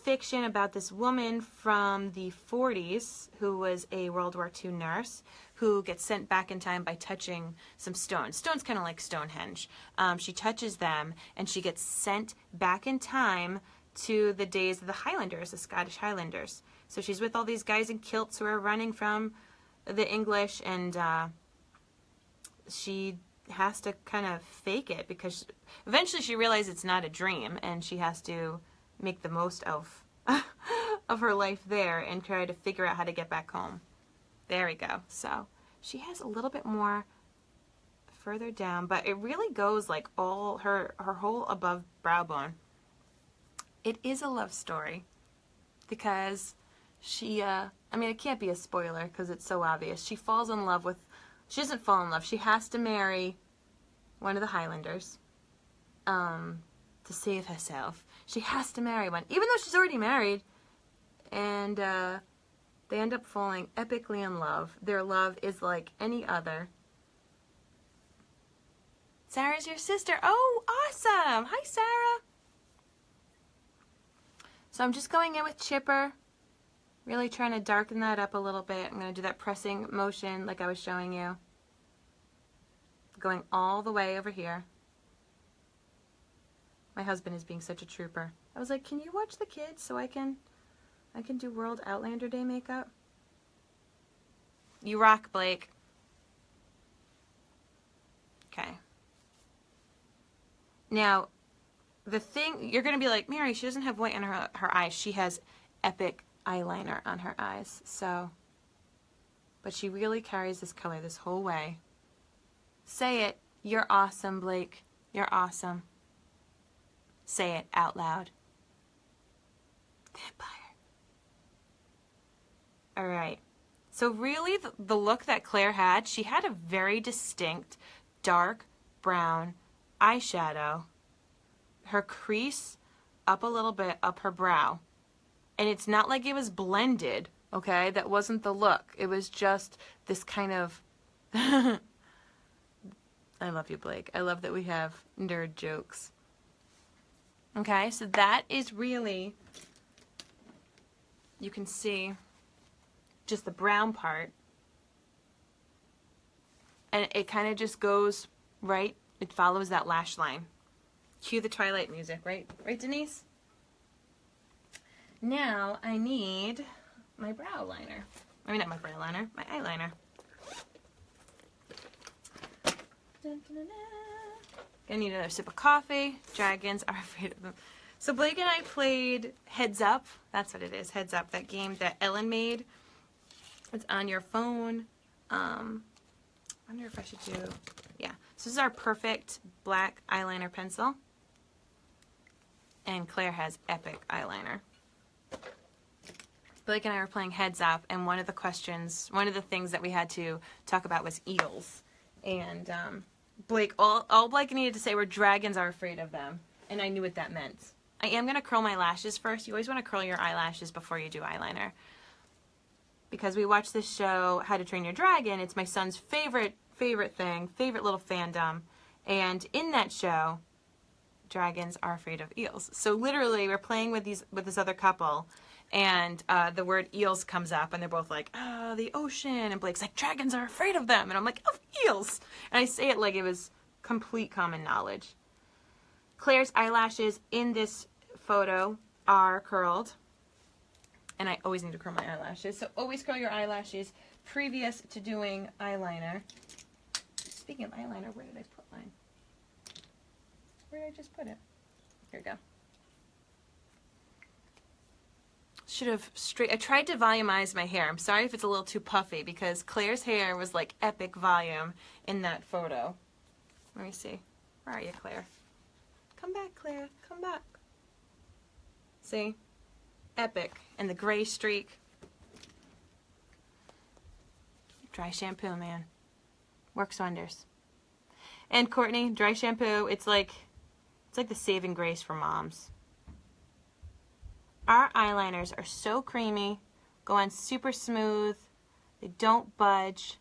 fiction about this woman from the 40s who was a World War II nurse who gets sent back in time by touching some stones. Stones kind of like Stonehenge. She touches them and she gets sent back in time to the days of the Highlanders, the Scottish Highlanders. So she's with all these guys in kilts who are running from the English, and she has to kind of fake it because eventually she realizes it's not a dream, and she has to make the most of her life there and try to figure out how to get back home. There we go. So she has a little bit more further down, but it really goes like all her whole above brow bone. It is a love story because she, I mean, it can't be a spoiler because it's so obvious. She falls in love with, she doesn't fall in love. She has to marry one of the Highlanders to save herself. She has to marry one, even though she's already married. And they end up falling epically in love. Their love is like any other. Sarah's your sister. Oh, awesome. Hi, Sarah. So I'm just going in with chipper, really trying to darken that up a little bit. I'm going to do that pressing motion like I was showing you. Going all the way over here. My husband is being such a trooper. I was like, can you watch the kids so I can do World Outlander Day makeup? You rock, Blake. Okay. Now, the thing, you're going to be like, Mary, she doesn't have white on her eyes. She has epic eyeliner on her eyes. So, but she really carries this color this whole way. Say it. You're awesome, Blake. You're awesome. Say it out loud. Vampire. All right. So really the look that Claire had, she had a very distinct dark brown eyeshadow. Her crease up a little bit up her brow. And it's not like it was blended, okay? That wasn't the look. It was just this kind of... I love you, Blake. I love that we have nerd jokes. Okay, so that is really... You can see just the brown part. And it kind of just goes right. It follows that lash line. Cue the Twilight music, right? Right, Denise? Now I need my brow liner. I mean, not my brow liner, my eyeliner. Dun, dun, dun, dun. Gonna need another sip of coffee. Dragons are afraid of them. So Blake and I played Heads Up. That's what it is, Heads Up. That game that Ellen made. It's on your phone. I wonder if I should do... Yeah. So this is our perfect black eyeliner pencil. And Claire has epic eyeliner. Blake and I were playing Heads Up, and one of the questions, one of the things that we had to talk about was eels. And Blake, all Blake needed to say were dragons are afraid of them. And I knew what that meant. I am going to curl my lashes first. You always want to curl your eyelashes before you do eyeliner. Because we watched this show, How to Train Your Dragon. It's my son's favorite thing, favorite little fandom. And in that show, dragons are afraid of eels. So literally, we're playing with this other couple, and the word eels comes up, and they're both like, oh, the ocean. And Blake's like, dragons are afraid of them. And I'm like, of eels. And I say it like it was complete common knowledge. Claire's eyelashes in this photo are curled. And I always need to curl my eyelashes. So always curl your eyelashes previous to doing eyeliner. Speaking of eyeliner, where did I put mine? Where did I just put it? Here we go. Should have I tried to volumize my hair. I'm sorry if it's a little too puffy because Claire's hair was like epic volume in that photo. Let me see. Where are you, Claire? Come back, Claire. Come back. See? Epic. And the gray streak. Dry shampoo, man. Works wonders. And Courtney, dry shampoo, it's like the saving grace for moms. Our eyeliners are so creamy, go on super smooth, they don't budge.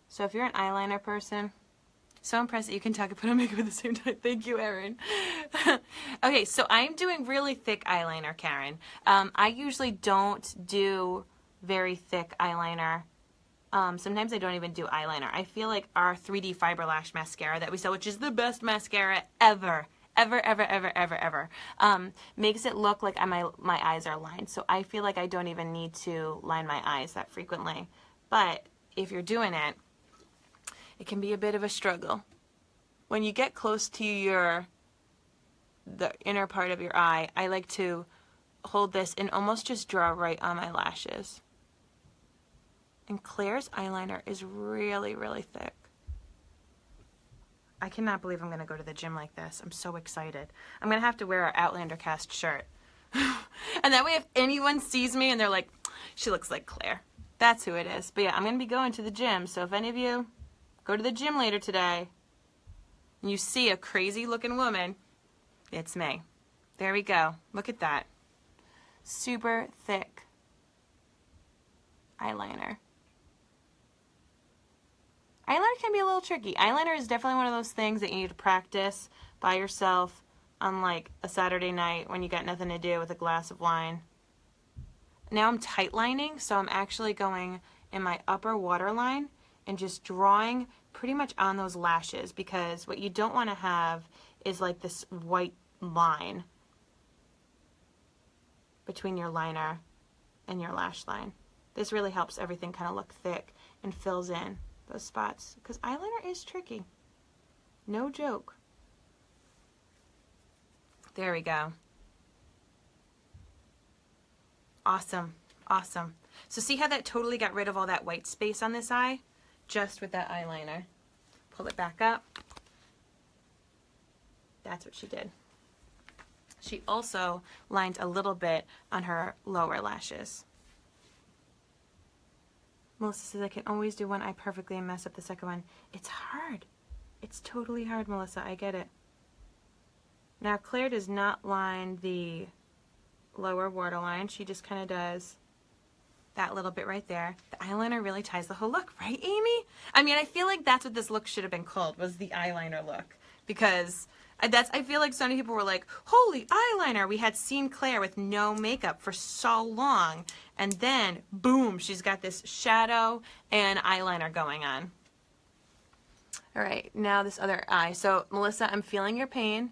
So if you're an eyeliner person, so impressed that you can talk and put on makeup at the same time. Thank you, Erin. Okay, so I'm doing really thick eyeliner, Karen. I usually don't do very thick eyeliner. Sometimes I don't even do eyeliner. I feel like our 3D Fiber Lash mascara that we sell, which is the best mascara ever, makes it look like my eyes are lined. So I feel like I don't even need to line my eyes that frequently. But if you're doing it, it can be a bit of a struggle. When you get close to the inner part of your eye, I like to hold this and almost just draw right on my lashes. And Claire's eyeliner is really, really thick. I cannot believe I'm going to go to the gym like this. I'm so excited. I'm going to have to wear our Outlander cast shirt. And that way if anyone sees me and they're like, she looks like Claire. That's who it is. But yeah, I'm going to be going to the gym. So if any of you go to the gym later today and you see a crazy looking woman, it's me. There we go. Look at that. Super thick eyeliner. Eyeliner can be a little tricky. Eyeliner is definitely one of those things that you need to practice by yourself on like a Saturday night when you got nothing to do with a glass of wine. Now I'm tight lining, so I'm actually going in my upper waterline and just drawing pretty much on those lashes, because what you don't want to have is like this white line between your liner and your lash line. This really helps everything kind of look thick and fills in those spots, because eyeliner is tricky. No joke. There we go. Awesome. Awesome. So see how that totally got rid of all that white space on this eye? Just with that eyeliner. Pull it back up. That's what she did. She also lined a little bit on her lower lashes. Melissa says, I can always do one eye perfectly and mess up the second one. It's hard. It's totally hard, Melissa. I get it. Now, Claire does not line the lower waterline. She just kind of does that little bit right there. The eyeliner really ties the whole look, right, Amy? I mean, I feel like that's what this look should have been called, was the eyeliner look. Because I feel like so many people were like, holy eyeliner. We had seen Claire with no makeup for so long. And then, boom, she's got this shadow and eyeliner going on. All right, now this other eye. So, Melissa, I'm feeling your pain.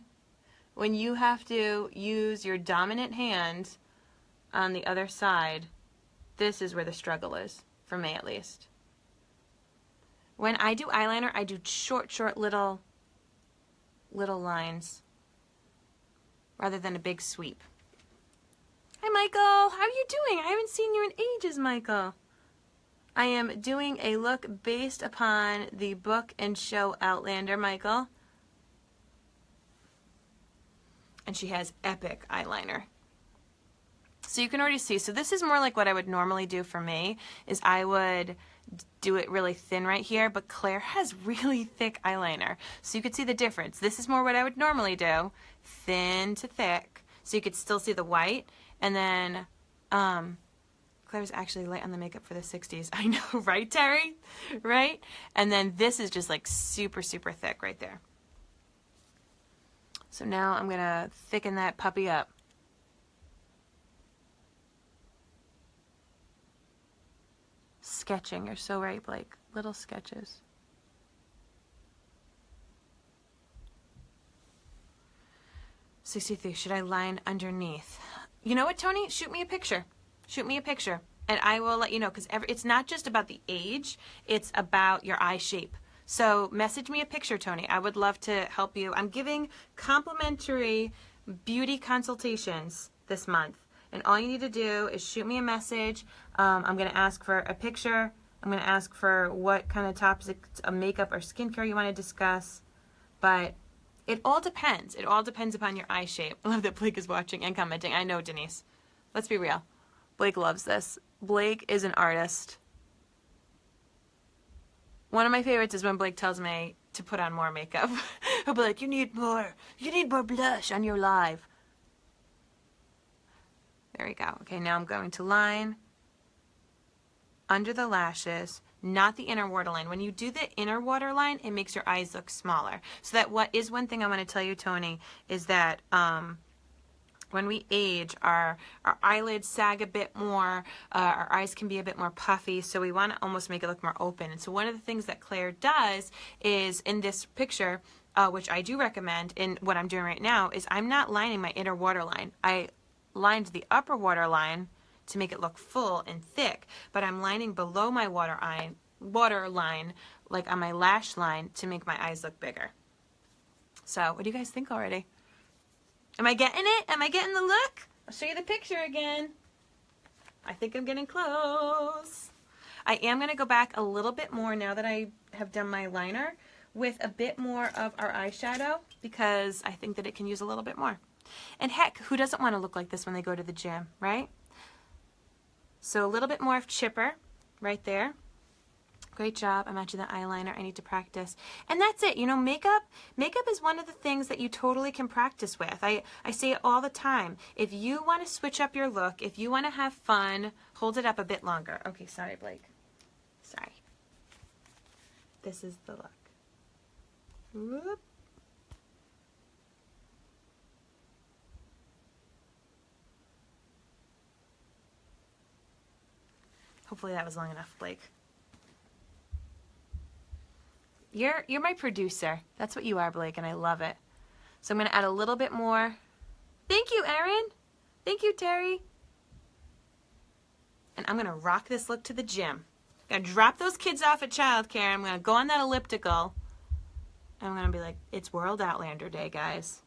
When you have to use your dominant hand on the other side, this is where the struggle is, for me at least. When I do eyeliner, I do short little lines rather than a big sweep. Hi, Michael. How are you doing? I haven't seen you in ages, Michael. I am doing a look based upon the book and show Outlander, Michael. And she has epic eyeliner. So you can already see. So this is more like what I would normally do for me, is I would do it really thin right here, but Claire has really thick eyeliner. So you could see the difference. This is more what I would normally do, thin to thick. So you could still see the white. And then Claire's actually light on the makeup for the 60s. I know, right, Terry? Right? And then this is just like super thick right there. So now I'm going to thicken that puppy up. Sketching. You're so right, Blake. Little sketches. "63. Should I line underneath?" You know what, Tony? Shoot me a picture. Shoot me a picture and I will let you know, because it's not just about the age, it's about your eye shape. So message me a picture, Tony. I would love to help you. I'm giving complimentary beauty consultations this month. And all you need to do is shoot me a message. I'm going to ask for a picture. I'm going to ask for what kind of topics of makeup or skincare you want to discuss. But it all depends. It all depends upon your eye shape. I love that Blake is watching and commenting. I know, Denise. Let's be real. Blake loves this. Blake is an artist. One of my favorites is when Blake tells me to put on more makeup. He'll be like, you need more blush on your live. There we go. Okay, now I'm going to line under the lashes, not the inner waterline. When you do the inner waterline, it makes your eyes look smaller. So that what is one thing I want to tell you, Tony, is that when we age, our eyelids sag a bit more, our eyes can be a bit more puffy, so we want to almost make it look more open. And so one of the things that Claire does is, in this picture, which I do recommend in what I'm doing right now, is I'm not lining my inner waterline. I lined the upper waterline to make it look full and thick, but I'm lining below my waterline, like on my lash line, to make my eyes look bigger. So what do you guys think already? Am I getting it? Am I getting the look? I'll show you the picture again. I think I'm getting close. I am going to go back a little bit more now that I have done my liner with a bit more of our eyeshadow, because I think that it can use a little bit more. And heck, who doesn't want to look like this when they go to the gym, right? So a little bit more of chipper right there. Great job. I'm actually the eyeliner. I need to practice. And that's it. You know, makeup is one of the things that you totally can practice with. I say it all the time. If you want to switch up your look, if you want to have fun, hold it up a bit longer. Okay, sorry, Blake. Sorry. This is the look. Whoop. Hopefully that was long enough, Blake. You're my producer. That's what you are, Blake, and I love it. So I'm going to add a little bit more. Thank you, Erin. Thank you, Terry. And I'm going to rock this look to the gym. I'm going to drop those kids off at childcare. I'm going to go on that elliptical. And I'm going to be like, it's World Outlander Day, guys.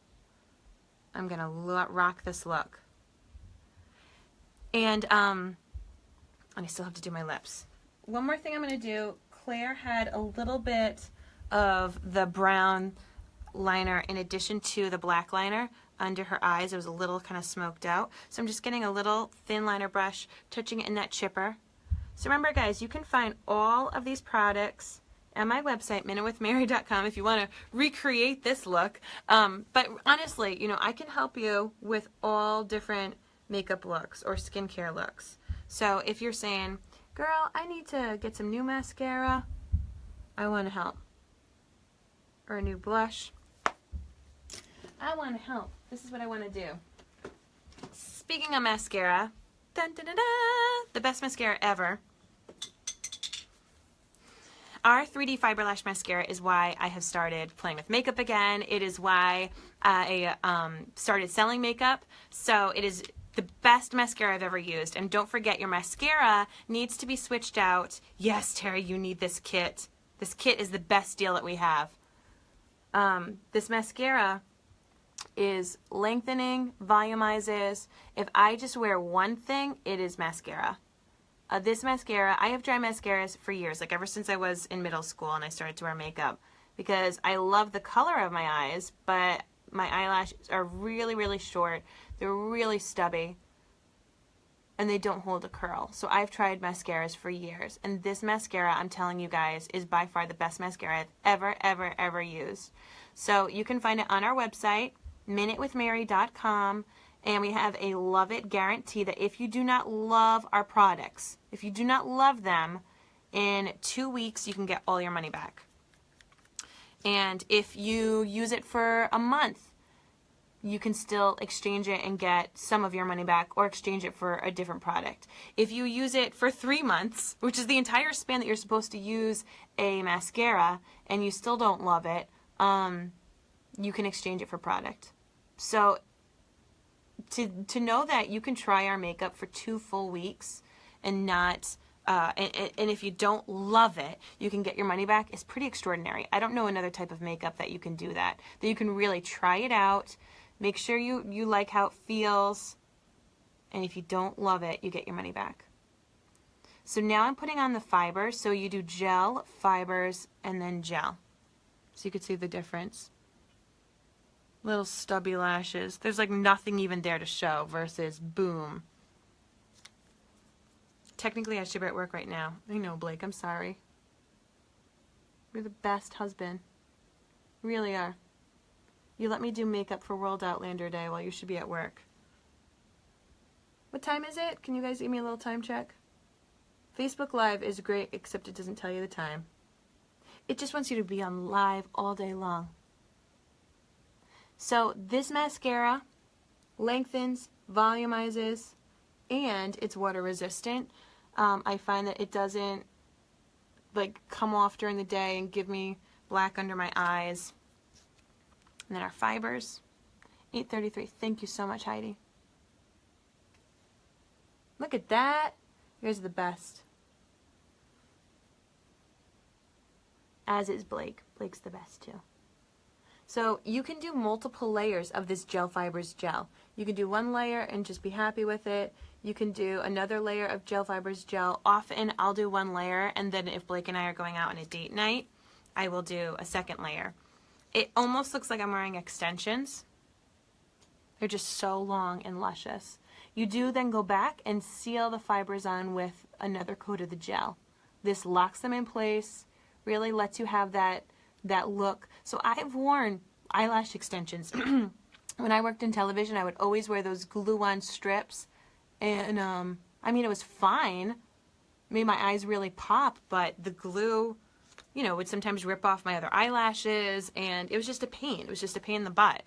I'm going to rock this look. And I still have to do my lips. One more thing I'm going to do. Claire had a little bit of the brown liner in addition to the black liner under her eyes. It was a little kind of smoked out. So I'm just getting a little thin liner brush, touching it in that chipper. So remember, guys, you can find all of these products at my website, minutewithmary.com, if you want to recreate this look. But honestly, you know, I can help you with all different makeup looks or skincare looks. So if you're saying, girl, I need to get some new mascara, I want to help. Or a new blush, I want to help. This is what I want to do. Speaking of mascara, dun, dun, dun, dun, the best mascara ever. Our 3D Fiber Lash Mascara is why I have started playing with makeup again. It is why I started selling makeup. So it is the best mascara I've ever used. And don't forget, your mascara needs to be switched out. Yes, Terry, you need this kit. This kit is the best deal that we have. This mascara is lengthening, volumizes. If I just wear one thing, it is mascara. This mascara, I have tried mascaras for years, like ever since I was in middle school and I started to wear makeup, because I love the color of my eyes, but my eyelashes are really, really short. They're really stubby, and they don't hold a curl. So I've tried mascaras for years, and this mascara, I'm telling you guys, is by far the best mascara I've ever, ever, ever used. So you can find it on our website, minutewithmary.com, and we have a love it guarantee that if you do not love our products, if you do not love them, in 2 weeks you can get all your money back. And if you use it for a month, you can still exchange it and get some of your money back, or exchange it for a different product. If you use it for 3 months, which is the entire span that you're supposed to use a mascara, and you still don't love it, you can exchange it for product. So to know that you can try our makeup for 2 full weeks and not, and if you don't love it, you can get your money back is pretty extraordinary. I don't know another type of makeup that you can do that you can really try it out, make sure you like how it feels, and if you don't love it, you get your money back. So now I'm putting on the fibers. So you do gel, fibers, and then gel. So you can see the difference. Little stubby lashes. There's like nothing even there to show versus boom. Technically I should be at work right now. I know, Blake, I'm sorry. You're the best husband. You really are. You let me do makeup for World Outlander Day while you should be at work. What time is it? Can you guys give me a little time check? Facebook Live is great, except it doesn't tell you the time. It just wants you to be on live all day long. So this mascara lengthens, volumizes, and it's water resistant. I find that it doesn't like come off during the day and give me black under my eyes. And then our fibers, 833. Thank you so much, Heidi. Look at that. You guys are the best. As is Blake. Blake's the best too. So you can do multiple layers of this gel fibers gel. You can do one layer and just be happy with it. You can do another layer of gel fibers gel. Often I'll do one layer, and then if Blake and I are going out on a date night, I will do a second layer. It almost looks like I'm wearing extensions. They're just so long and luscious. You do then go back and seal the fibers on with another coat of the gel. This locks them in place, really lets you have that look. So I've worn eyelash extensions. When I worked in television, I would always wear those glue-on strips. And, I mean, it was fine. Made my eyes really pop, but the glue, you know, would sometimes rip off my other eyelashes, and it was just a pain. It was just a pain in the butt.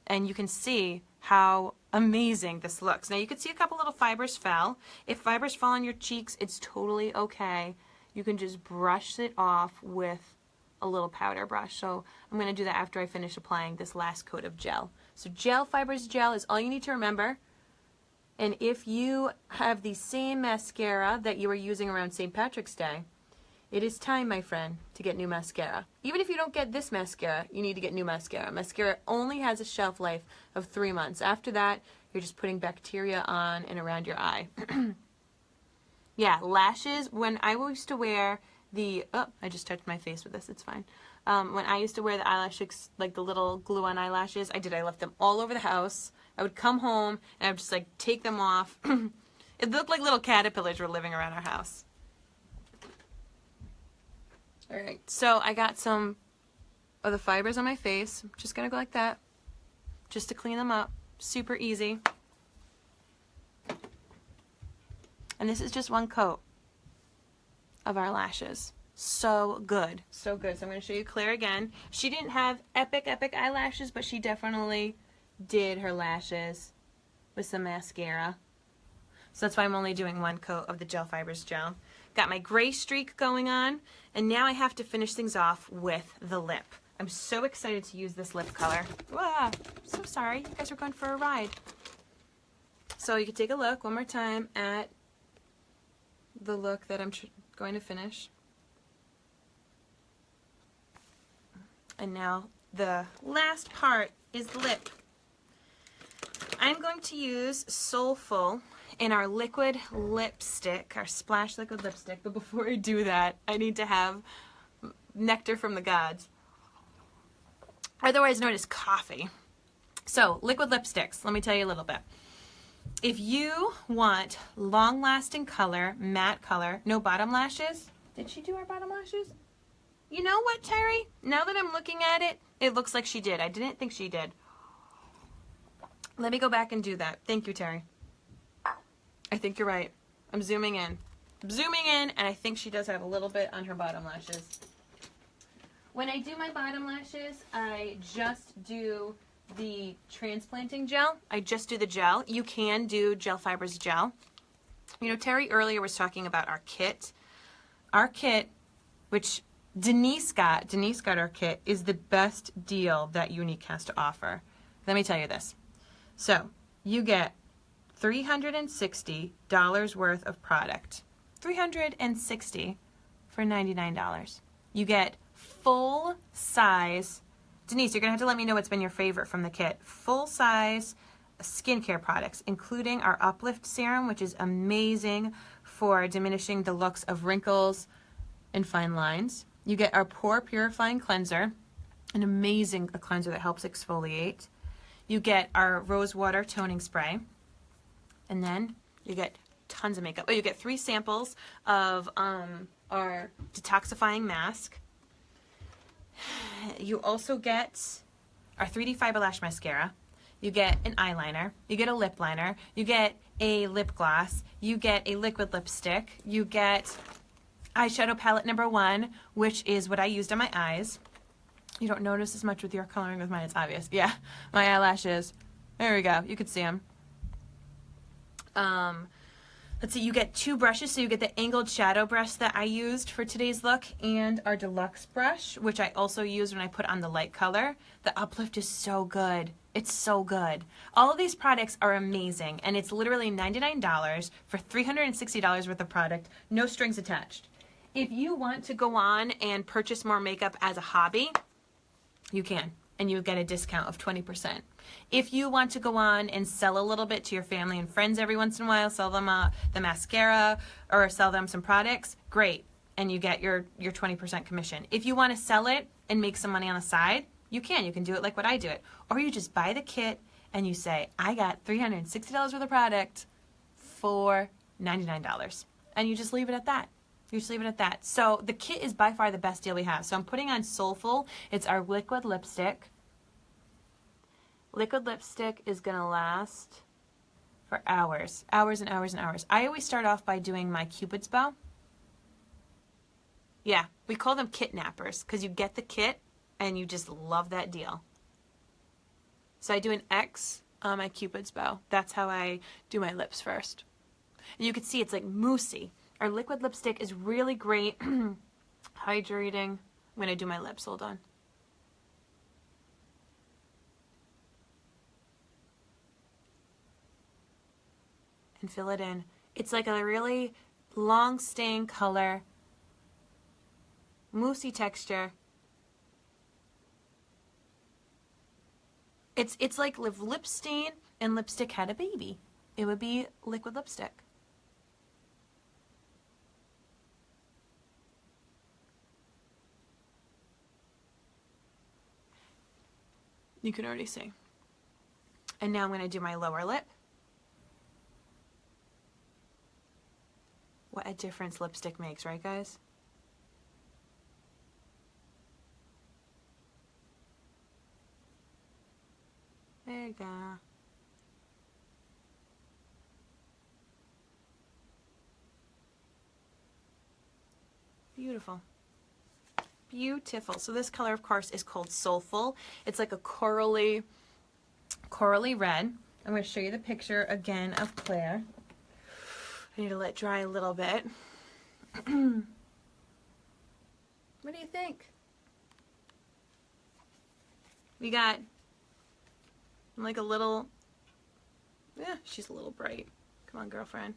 And you can see how amazing this looks. Now, you can see a couple little fibers fell. If fibers fall on your cheeks, it's totally okay. You can just brush it off with a little powder brush. So I'm going to do that after I finish applying this last coat of gel. So gel fibers gel is all you need to remember. And if you have the same mascara that you were using around St. Patrick's Day, it is time, my friend, to get new mascara. Even if you don't get this mascara, you need to get new mascara. Mascara only has a shelf life of 3 months. After that, you're just putting bacteria on and around your eye. Yeah, lashes, when I used to wear the, oh, I just touched my face with this, it's fine. When I used to wear the eyelashes, like the little glue-on eyelashes, I left them all over the house. I would come home and I would just like take them off. It looked like little caterpillars were living around our house. Alright, so I got some of the fibers on my face. I'm just going to go like that, just to clean them up. Super easy. And this is just one coat of our lashes. So good. So good. So I'm going to show you Claire again. She didn't have epic eyelashes, but she definitely did her lashes with some mascara. So that's why I'm only doing one coat of the gel fibers gel. Got my gray streak going on, and now I have to finish things off with the lip. I'm so excited to use this lip color. Wow, so sorry. You guys are going for a ride. So you can take a look one more time at the look that I'm going to finish. And now the last part is lip. I'm going to use Soulful in our liquid lipstick, our splash liquid lipstick, but before I do that, I need to have nectar from the gods, otherwise known as coffee. So, liquid lipsticks, let me tell you a little bit. If you want long-lasting color, matte color, no bottom lashes, did she do our bottom lashes? You know what, Terry? Now that I'm looking at it, it looks like she did. I didn't think she did. Let me go back and do that. Thank you, Terry. I think you're right. I'm zooming in. I'm zooming in, and I think she does have a little bit on her bottom lashes. When I do my bottom lashes, I just do the transplanting gel. I just do the gel. You can do gel fibers gel. You know, Terry earlier was talking about our kit. Our kit, which Denise got our kit, is the best deal that Younique has to offer. Let me tell you this. So, you get $360 worth of product. $360 for $99. You get full size. Denise, you're going to have to let me know what's been your favorite from the kit. Full size skincare products, including our Uplift Serum, which is amazing for diminishing the looks of wrinkles and fine lines. You get our Pore Purifying Cleanser, an amazing cleanser that helps exfoliate. You get our Rose Water Toning Spray. And then you get tons of makeup. Oh, you get 3 samples of our detoxifying mask. You also get our 3D Fiber Lash Mascara. You get an eyeliner. You get a lip liner. You get a lip gloss. You get a liquid lipstick. You get eyeshadow palette number 1, which is what I used on my eyes. You don't notice as much with your coloring. With mine, it's obvious. Yeah, my eyelashes. There we go. You can see them. Let's see, you get 2 brushes, so you get the angled shadow brush that I used for today's look and our deluxe brush, which I also use when I put on the light color. The Uplift is so good. It's so good. All of these products are amazing, and it's literally $99 for $360 worth of product, no strings attached. If you want to go on and purchase more makeup as a hobby, you can, and you get a discount of 20%. If you want to go on and sell a little bit to your family and friends every once in a while, sell them the mascara or sell them some products, great, and you get your 20% commission. If you want to sell it and make some money on the side, you can. You can do it like what I do it. Or you just buy the kit and you say, I got $360 worth of product for $99. And you just leave it at that. You just leave it at that. So the kit is by far the best deal we have. So I'm putting on Soulful. It's our liquid lipstick. Liquid lipstick is going to last for hours. Hours and hours and hours. I always start off by doing my Cupid's bow. Yeah, we call them kidnappers because you get the kit and you just love that deal. So I do an X on my Cupid's bow. That's how I do my lips first. And you can see it's like moussey. Our liquid lipstick is really great. Hydrating. I'm going to do my lips. Hold on. And fill it in. It's like a really long staying color, moussey texture. It's like if lip stain and lipstick had a baby. It would be liquid lipstick. You can already see. And now I'm going to do my lower lip. What a difference lipstick makes, right, guys? There you go. Beautiful. Beautiful. So this color, of course, is called Soulful. It's like a corally red. I'm going to show you the picture again of Claire. I need to let dry a little bit. What do you think? We got like a little, yeah, she's a little bright. Come on, girlfriend.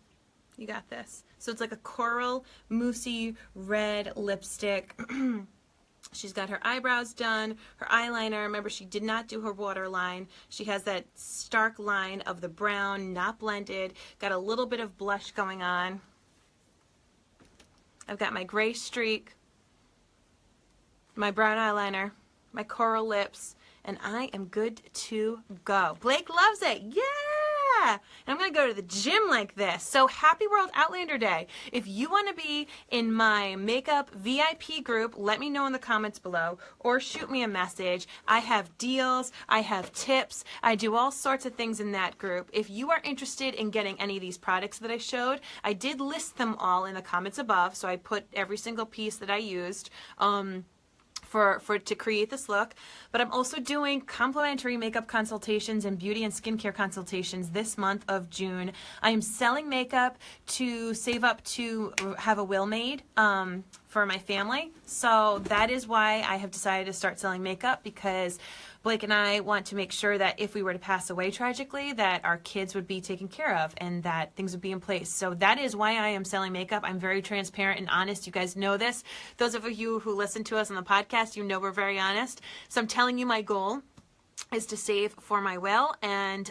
You got this. So it's like a coral, moussey, red lipstick. She's got her eyebrows done, her eyeliner. Remember, she did not do her waterline. She has that stark line of the brown, not blended. Got a little bit of blush going on. I've got my gray streak, my brown eyeliner, my coral lips, and I am good to go. Blake loves it. Yeah! And I'm going to go to the gym like this. So happy World Outlander Day. If you want to be in my makeup VIP group, let me know in the comments below or shoot me a message. I have deals. I have tips. I do all sorts of things in that group. If you are interested in getting any of these products that I showed, I did list them all in the comments above. So I put every single piece that I used to create this look. But I'm also doing complimentary makeup consultations and beauty and skincare consultations this month of June. I am selling makeup to save up to have a will made for my family. So that is why I have decided to start selling makeup, because Blake and I want to make sure that if we were to pass away tragically, that our kids would be taken care of and that things would be in place. So that is why I am selling makeup. I'm very transparent and honest. You guys know this. Those of you who listen to us on the podcast, you know we're very honest. So I'm telling you my goal is to save for my will, and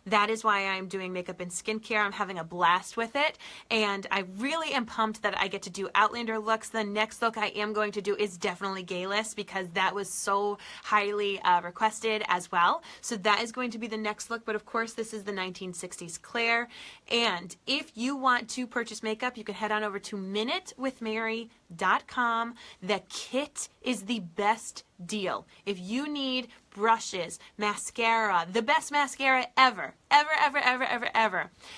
that is why I'm doing makeup and skincare. I'm having a blast with it, and I really am pumped that I get to do Outlander looks. The next look I am going to do is definitely gayless, because that was so highly requested as well. So that is going to be the next look, but of course this is the 1960s Claire. And if you want to purchase makeup, you can head on over to minutewithmary.com. The kit is the best deal. If you need brushes, mascara, the best mascara ever.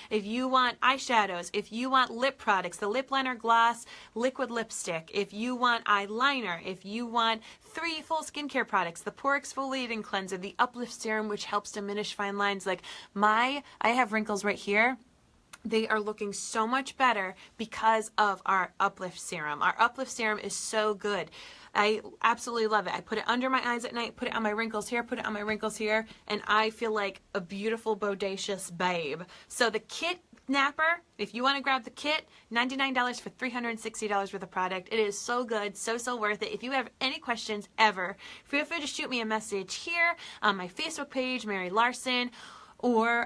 If you want eyeshadows, if you want lip products, the lip liner gloss, liquid lipstick, if you want eyeliner, if you want 3 full skincare products, the pore exfoliating cleanser, the uplift serum, which helps diminish fine lines. Like I have wrinkles right here. They are looking so much better because of our uplift serum. Our uplift serum is so good. I absolutely love it. I put it under my eyes at night, put it on my wrinkles here, put it on my wrinkles here, and I feel like a beautiful, bodacious babe. So the kit napper, if you want to grab the kit, $99 for $360 worth of product. It is so good, so worth it. If you have any questions ever, feel free to shoot me a message here on my Facebook page, Mary Larson, or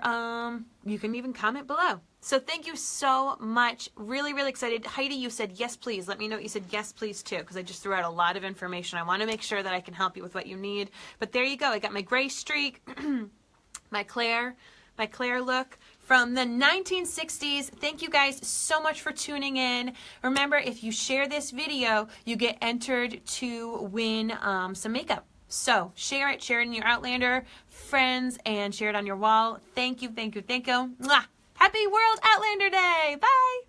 you can even comment below. So thank you so much. Really excited. Heidi, you said yes, please. Let me know what you said yes, please, too, because I just threw out a lot of information. I want to make sure that I can help you with what you need. But there you go. I got my gray streak, my Claire look from the 1960s. Thank you guys so much for tuning in. Remember, if you share this video, you get entered to win some makeup. So share it in your Outlander friends and share it on your wall. Thank you. Mwah! Happy World Outlander Day. Bye.